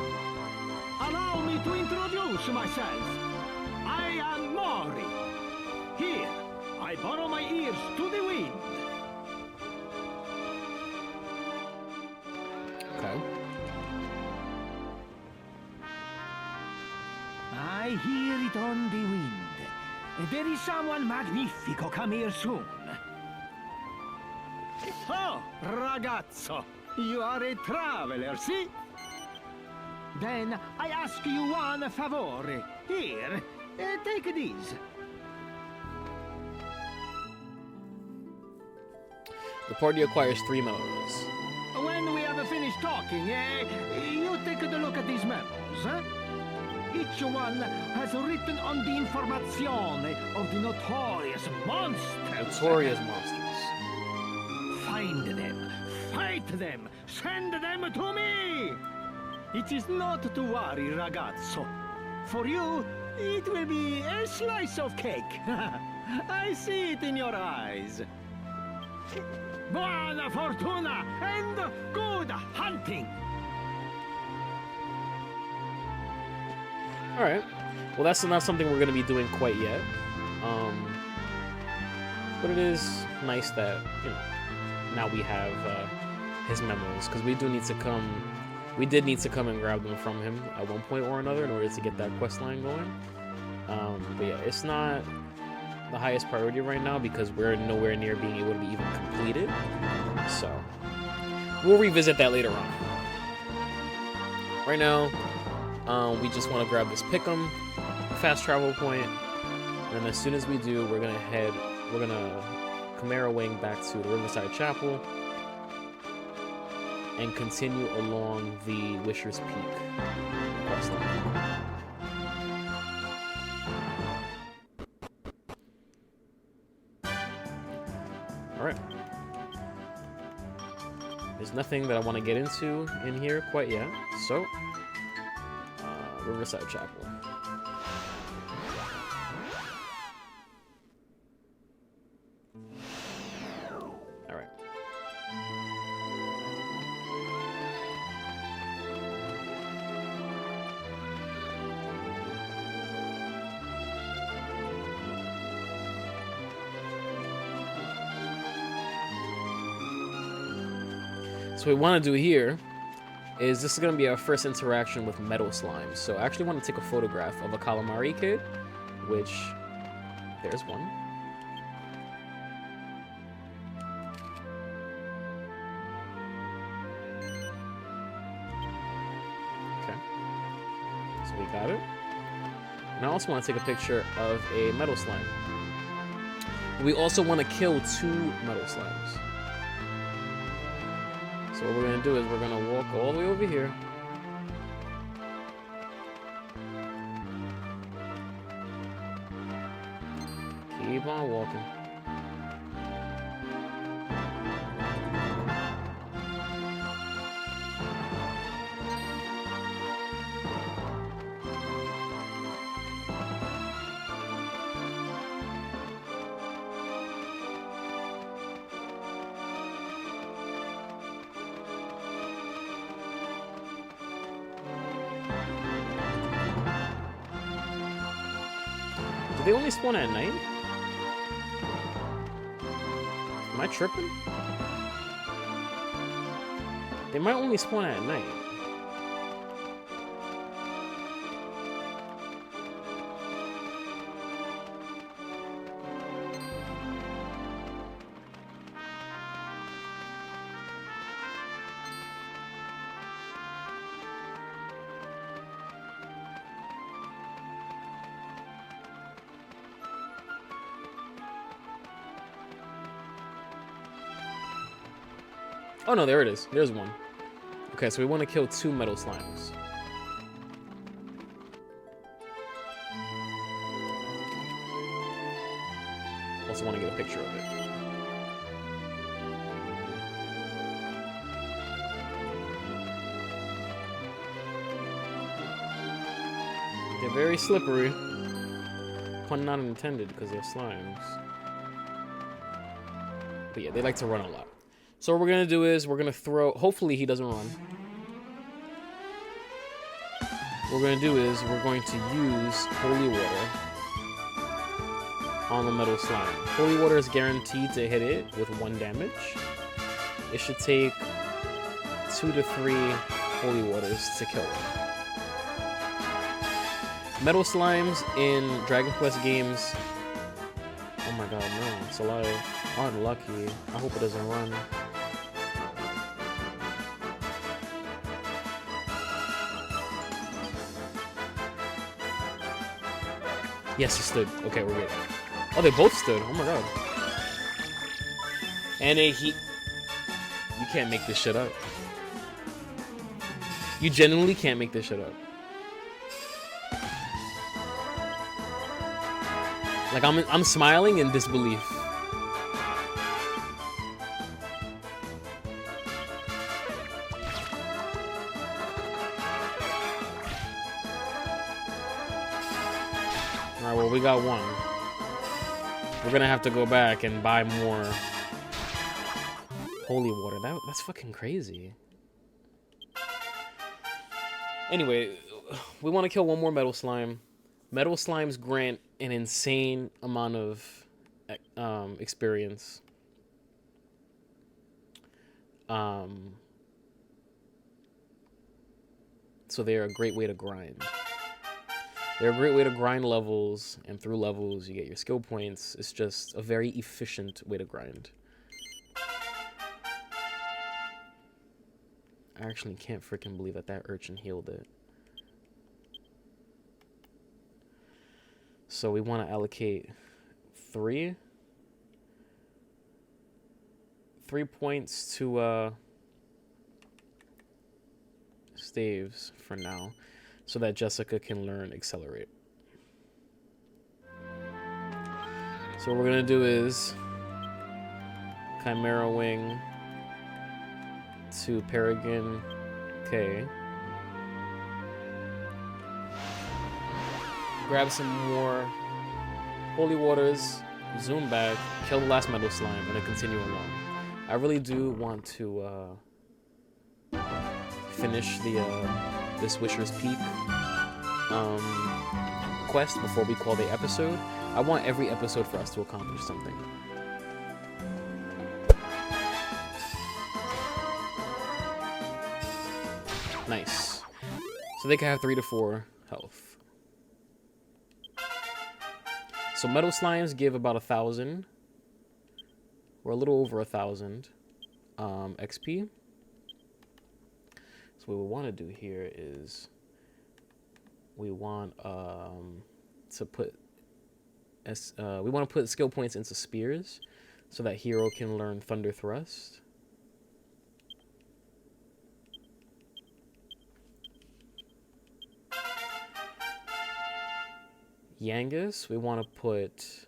Allow me to introduce myself. I am Mori. Here, I borrow my ears to the wind. Okay. I hear it on the wind. There is someone magnifico come here soon. Oh, ragazzo, you are a traveler, see? Then I ask you one favore. Here, take these. The party acquires 3 memos. When we have finished talking, you take a look at these memos, huh? Each one has written on the information of the notorious monsters. Notorious monsters. Find them, fight them, send them to me! It is not to worry, ragazzo. For you, it will be a slice of cake. I see it in your eyes. Buona fortuna and good hunting! Alright. Well, that's not something we're going to be doing quite yet. But it is nice that, you know, now we have his memos. Because we did need to come and grab them from him at one point or another in order to get that quest line going. But yeah, it's not the highest priority right now because we're nowhere near being able to be even completed. So, we'll revisit that later on. Right now, we just want to grab this pick'em fast travel point, and as soon as we do, we're gonna Chimera Wing back to the Riverside Chapel, and continue along the Wisher's Peak quest line. Alright. There's nothing that I want to get into in here quite yet, so Riverside Chapel. Alright. So what we want to do here is this is going to be our first interaction with metal slimes. So I actually want to take a photograph of a calamari kid, which there's one. Okay. So we got it. And I also want to take a picture of a metal slime. We also want to kill 2 metal slimes. So what we're going to do is we're going to walk all the way over here. Keep on walking. Do they only spawn at night? Am I tripping? They might only spawn at night. Oh no, there it is. There's one. Okay, so we want to kill 2 metal slimes. Also want to get a picture of it. They're very slippery. Pun not intended because they're slimes. But yeah, they like to run a lot. So what we're going to do is we're going to throw... Hopefully he doesn't run. What we're going to do is we're going to use holy water on the metal slime. Holy water is guaranteed to hit it with 1 damage. It should take 2 to 3 holy waters to kill it. Metal slimes in Dragon Quest games... Oh my god, no, it's alive. Unlucky. I hope it doesn't run. Yes, he stood. Okay, we're good. Oh, they both stood. Oh my god. And you can't make this shit up. You genuinely can't make this shit up. Like I'm smiling in disbelief. Alright, well, we got one. We're gonna have to go back and buy more holy water. That's fucking crazy. Anyway, we want to kill 1 more metal slime. Metal slimes grant an insane amount of experience. So they're a great way to grind. They're a great way to grind levels, and through levels you get your skill points. It's just a very efficient way to grind. I actually can't freaking believe that urchin healed it. So we want to allocate 3 points to staves for now, so that Jessica can learn Accelerate. So what we're gonna do is Chimera Wing to Peregrine K. Grab some more holy waters, zoom back, kill the last metal slime, and then continue along. I really do want to finish this Wisher's Peak quest before we call the episode. I want every episode for us to accomplish something. Nice. So they can have 3 to 4 health. So metal slimes give about 1,000. We're a little over 1,000 XP. So what we want to do here is we want to put skill points into spears so that hero can learn Thunder Thrust. Yangus, we want to put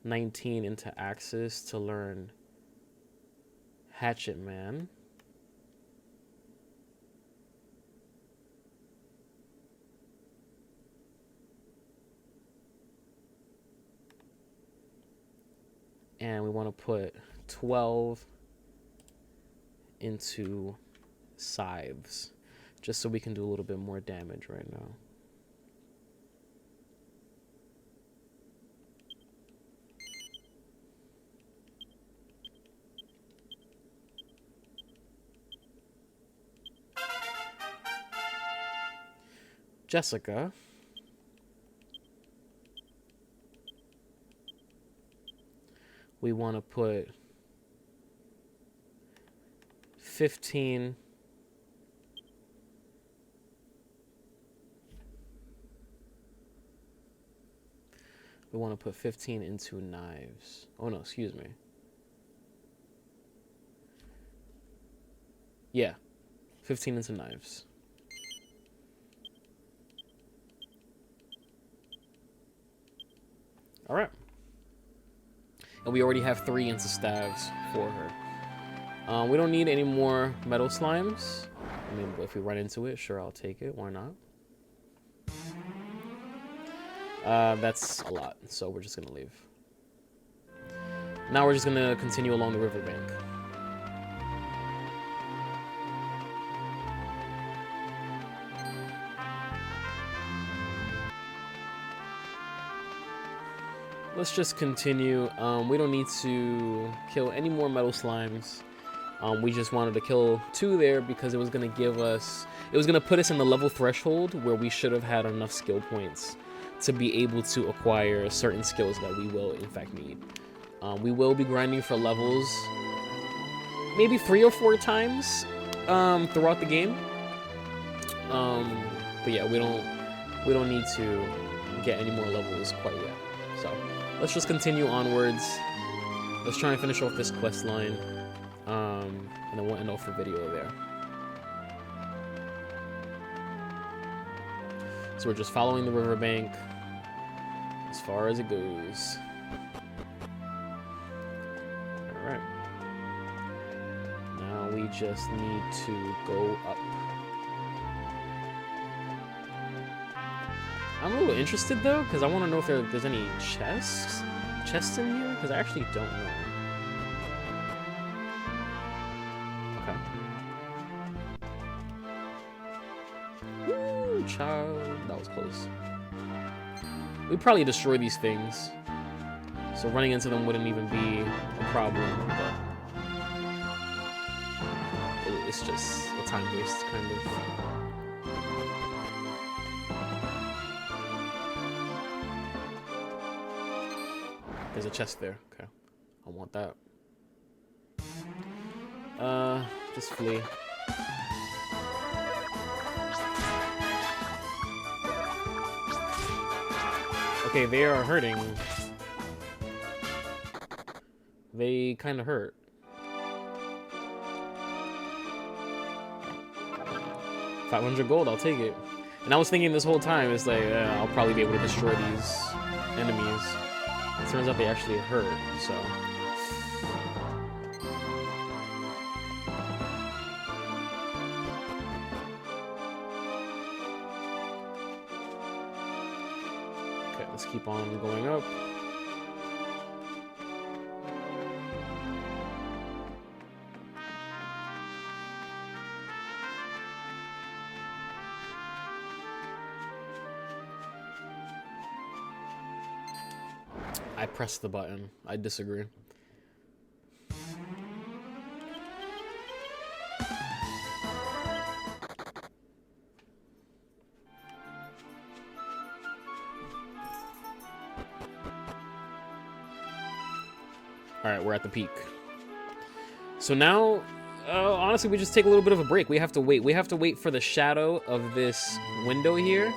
19 into Axis to learn Hatchet Man. And we want to put 12 into Scythes, just so we can do a little bit more damage right now. Jessica. We want to put 15 we want to put 15 into knives. Oh no, excuse me. Yeah, 15 into knives. All right. And we already have 3 into staves for her. We don't need any more metal slimes. I mean, if we run into it, sure, I'll take it. Why not? That's a lot, so we're just gonna leave. Now we're just gonna continue along the riverbank. Let's just continue. We don't need to kill any more metal slimes. We just wanted to kill 2 there because it was going to give us... It was going to put us in the level threshold where we should have had enough skill points to be able to acquire certain skills that we will, in fact, need. We will be grinding for levels maybe 3 or 4 times throughout the game. But yeah, we don't need to get any more levels quite yet. So let's just continue onwards. Let's try and finish off this quest line, and then we'll end off the video there. So we're just following the riverbank as far as it goes. All right. Now we just need to go up. I'm a little interested though, because I want to know if there's any chests in here, because I actually don't know. Okay. Woo, child, that was close. We'd probably destroy these things, so running into them wouldn't even be a problem. But it's just a time waste, kind of. There's a chest there. Okay. I want that. Just flee. Okay, they are hurting. They kind of hurt. 500 gold, I'll take it. And I was thinking this whole time, it's like, I'll probably be able to destroy these enemies. It turns out they actually hurt, so. Okay, let's keep on going up. I pressed the button. I disagree. Alright, we're at the peak. So now, honestly, we just take a little bit of a break. We have to wait. We have to wait for the shadow of this window here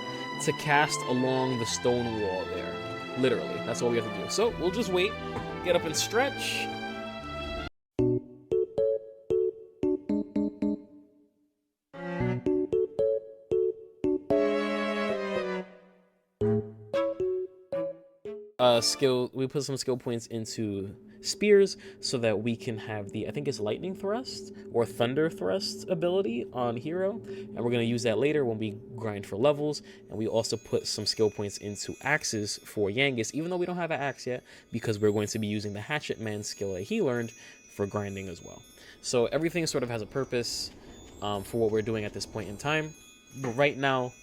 to cast along the stone wall there. Literally, that's all we have to do. So we'll just wait, get up and stretch. We put some skill points into spears so that we can have the, I think it's lightning thrust or thunder thrust ability on hero, and we're going to use that later when we grind for levels. And we also put some skill points into axes for Yangus, even though we don't have an axe yet, because we're going to be using the hatchet man skill that he learned for grinding as well. So everything sort of has a purpose for what we're doing at this point in time. But right now,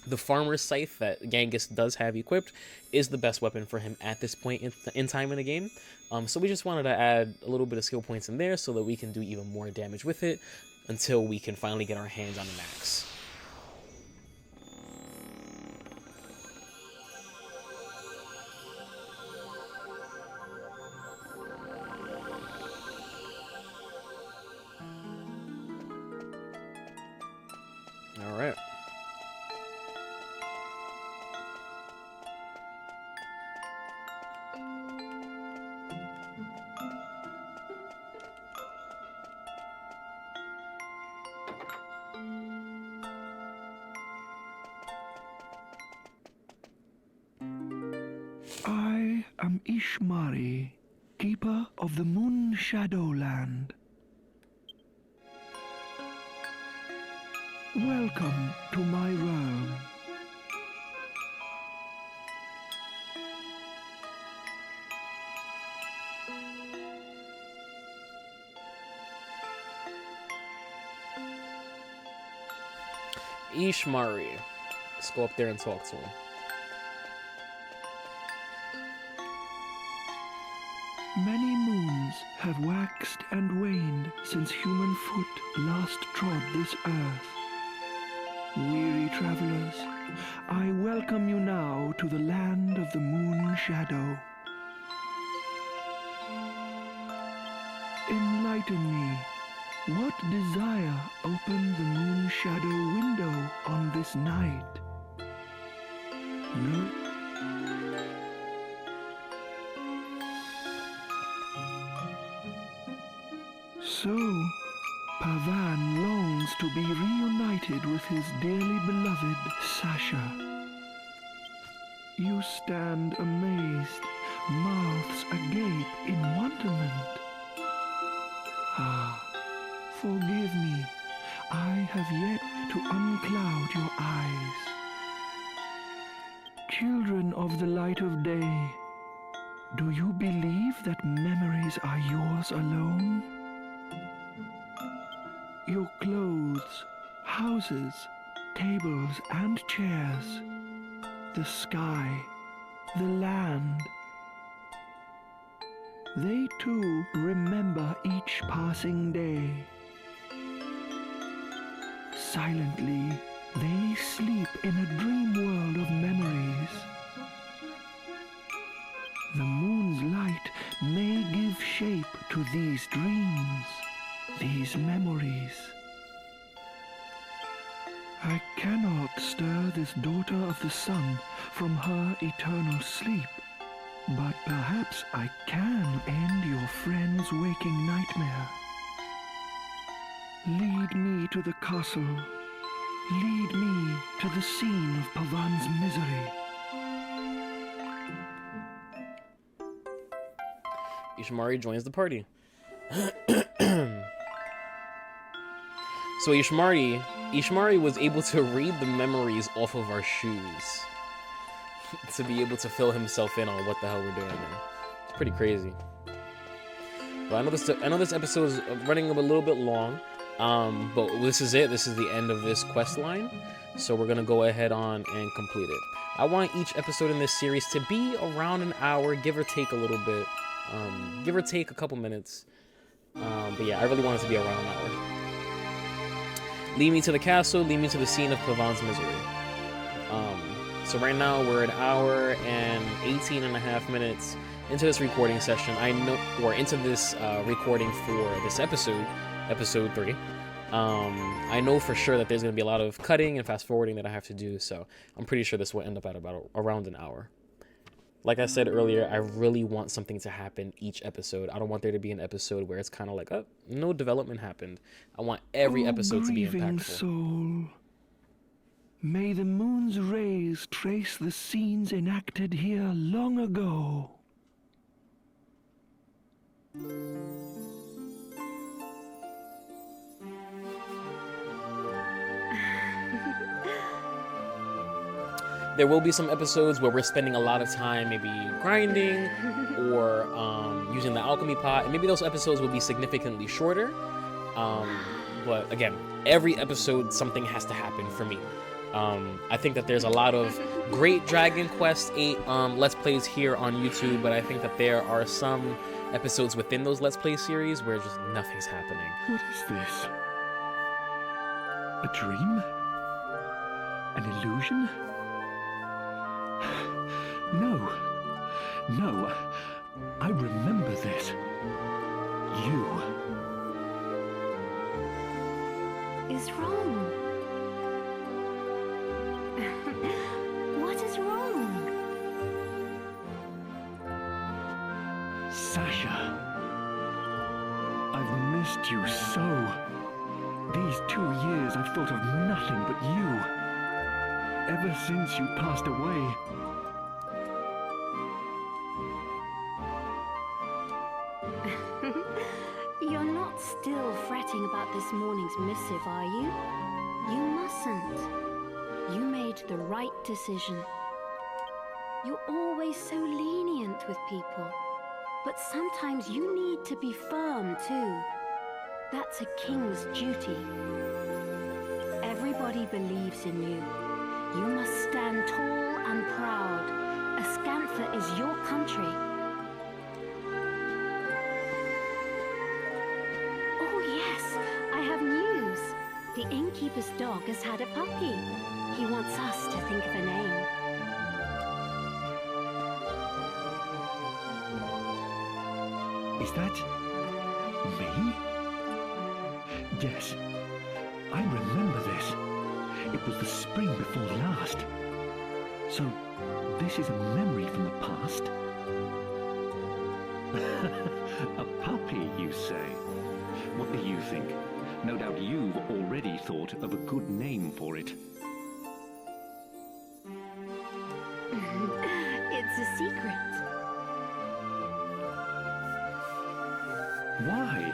the farmer's scythe that Yangus does have equipped is the best weapon for him at this point in time in the game. So we just wanted to add a little bit of skill points in there so that we can do even more damage with it until we can finally get our hands on an axe. All right. I am Ishmari, keeper of the Moon Shadowland. Welcome to my realm. Ishmari. Let's go up there and talk to him. Many moons have waxed and waned since human foot last trod this earth. Weary travelers, I welcome you now to the land of the Moon Shadow. Enlighten me. What desire opened the Moon Shadow window on this night? No? So, Pavan longs to be reunited with his dearly beloved Sasha. You stand amazed, mouths agape in wonderment. Ah, forgive me, I have yet to uncloud your eyes. Children of the light of day, do you believe that memories are yours alone? Your clothes, houses, tables and chairs, the sky, the land. They too remember each passing day. Silently, they sleep in a dream world of memories. The moon's light may give shape to these dreams, these memories. I cannot stir this daughter of the sun from her eternal sleep, but perhaps I can end your friend's waking nightmare. Lead me to the castle. Lead me to the scene of Pavan's misery. Ishimari joins the party. So Ishimari was able to read the memories off of our shoes to be able to fill himself in on what the hell we're doing now. It's pretty crazy. But I know this episode is running a little bit long, but this is it. This is the end of this quest line, so we're gonna go ahead on and complete it. I want each episode in this series to be around an hour, give or take a little bit, give or take a couple minutes. But yeah, I really want it to be around an hour. Lead me to the castle, lead me to the scene of Pavan's misery. So right now we're an hour and 18 and a half minutes into this recording session. I know, or into this recording for this episode 3. I know for sure that there's going to be a lot of cutting and fast forwarding that I have to do, so I'm pretty sure this will end up at about around an hour. Like I said earlier, I really want something to happen each episode. I don't want there to be an episode where it's kind of like, oh, no development happened. I want every episode to be Grieving impactful. soul, may the moon's rays trace the scenes enacted here long ago. There will be some episodes where we're spending a lot of time maybe grinding or using the alchemy pot, and maybe those episodes will be significantly shorter. But again, every episode something has to happen for me. I think that there's a lot of great Dragon Quest 8 Let's Plays here on YouTube, but I think that there are some episodes within those Let's Play series where just nothing's happening. What is this? A dream? An illusion? No. No. I remember this. You. Is wrong? What is wrong? Sasha. I've missed you so. These 2 years I've thought of nothing but you. Ever since you passed away. You're not still fretting about this morning's missive, are you? You mustn't. You made the right decision. You're always so lenient with people, but sometimes you need to be firm too. That's a king's duty. Everybody believes in you. You must stand tall and proud. Ascantha is your country. Oh yes, I have news. The innkeeper's dog has had a puppy. He wants us to think of a name. Is that me? Yes, I remember this. It was the spring before last. So, this is a memory from the past? A puppy, you say? What do you think? No doubt you've already thought of a good name for it. It's a secret. Why?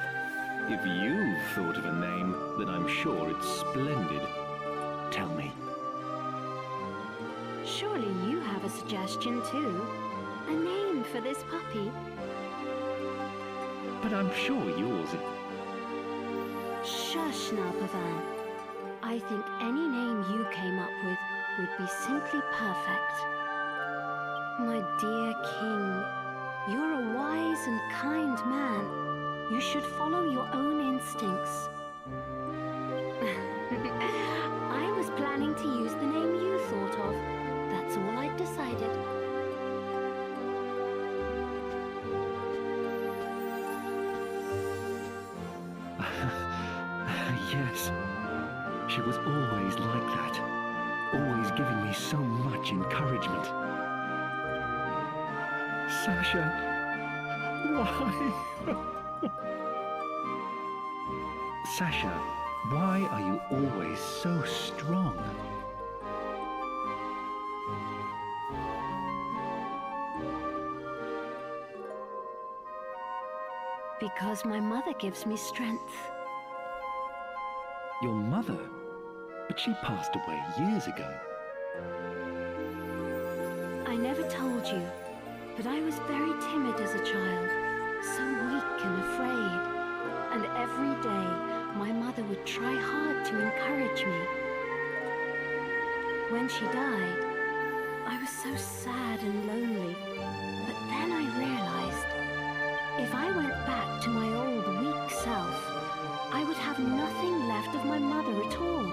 If you've thought of a name, then I'm sure it's splendid. Tell me. Surely you have a suggestion too. A name for this puppy. But I'm sure yours... Shush now, Pavan. I think any name you came up with would be simply perfect. My dear king, you're a wise and kind man. You should follow your own instincts. I was planning to use the name you thought of. That's all I'd decided. Yes. She was always like that. Always giving me so much encouragement. Sasha, why? Sasha, Why are you always so strong? Because my mother gives me strength. Your mother? But she passed away years ago. I never told you, but I was very timid as a child, so weak and afraid. And every day, my mother would try hard to encourage me. When she died, I was so sad and lonely. But then I realized, if I went back to my old weak self, I would have nothing left of my mother at all.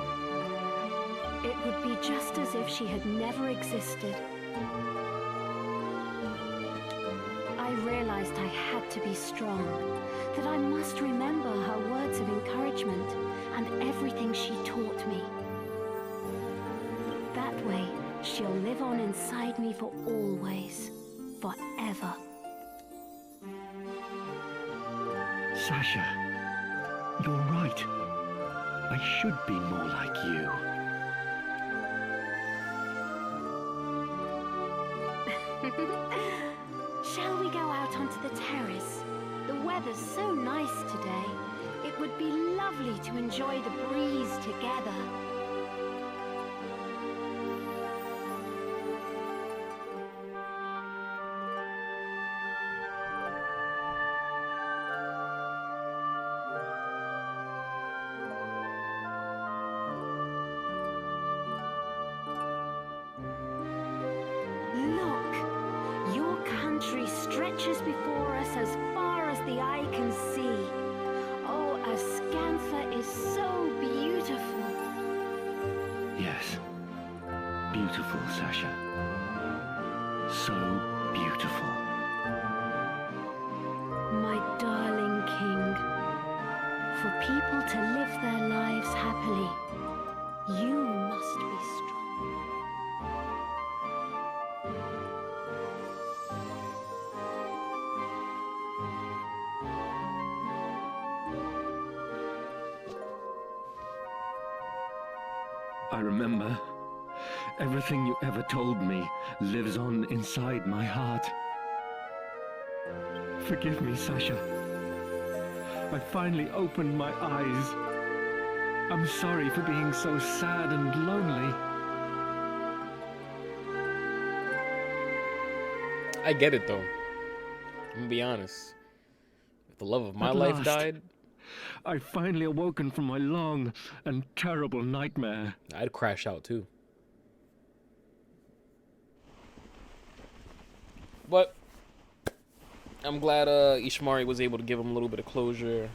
It would be just as if she had never existed. I realized I had to be strong, that I must remember her words of encouragement and everything she taught me. That way, she'll live on inside me for always, forever. Sasha, you're right. I should be more like you. Shall we go out onto the terrace? The weather's so nice today. It would be lovely to enjoy the breeze together. Look, your country stretches before us as far as the eye can see. Oh, Ascantha is so beautiful. Yes. Beautiful, Sasha. So beautiful. My darling king, for people to live their lives happily, you must be strong. I remember. Everything you ever told me lives on inside my heart. Forgive me, Sasha. I finally opened my eyes. I'm sorry for being so sad and lonely. I get it though. I'm gonna be honest. If the love of my At life last, died, I've finally awoken from my long and terrible nightmare. I'd crash out too. But I'm glad Ishimari was able to give him a little bit of closure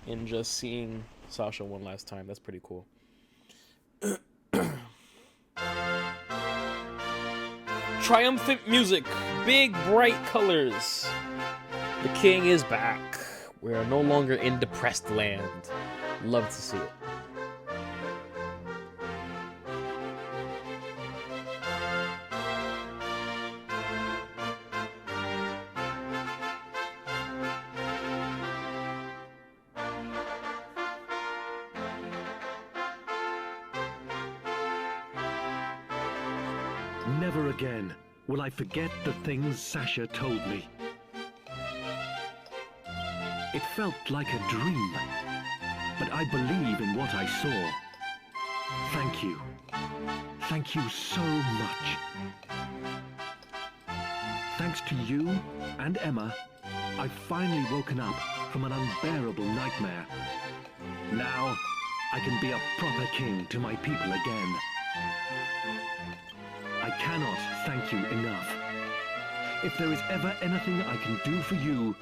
in just seeing Sasha one last time. That's pretty cool. Triumphant music, big bright colors. The king is back. We are no longer in depressed land. Love to see it. Never again will I forget the things Sasha told me. It felt like a dream, but I believe in what I saw. Thank you. Thank you so much. Thanks to you and Emma, I've finally woken up from an unbearable nightmare. Now, I can be a proper king to my people again. I cannot thank you enough. If there is ever anything I can do for you,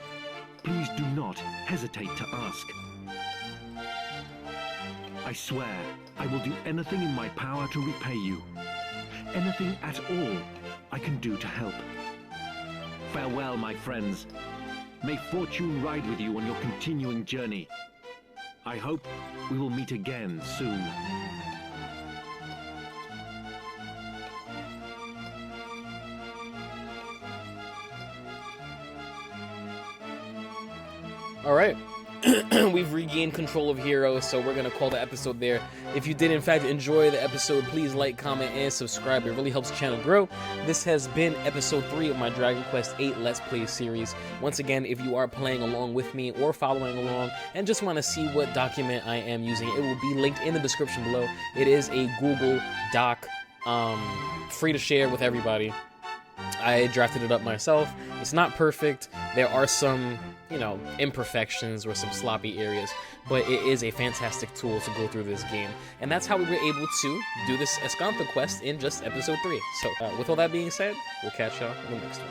please do not hesitate to ask. I swear I will do anything in my power to repay you. Anything at all I can do to help. Farewell, my friends. May fortune ride with you on your continuing journey. I hope we will meet again soon. All right, we've regained control of Hero, so we're gonna call the episode there. If you did in fact enjoy the episode, please like, comment, and subscribe. It really helps the channel grow. This has been episode 3 of my Dragon Quest VIII Let's Play series. Once again, if you are playing along with me or following along and just want to see what document I am using, it will be linked in the description below. It is a Google Doc, free to share with everybody. I drafted it up myself. It's not perfect. There are some, you know, imperfections or some sloppy areas, but it is a fantastic tool to go through this game. And that's how we were able to do this Ascantha quest in just episode 3. So with all that being said, we'll catch y'all in the next one.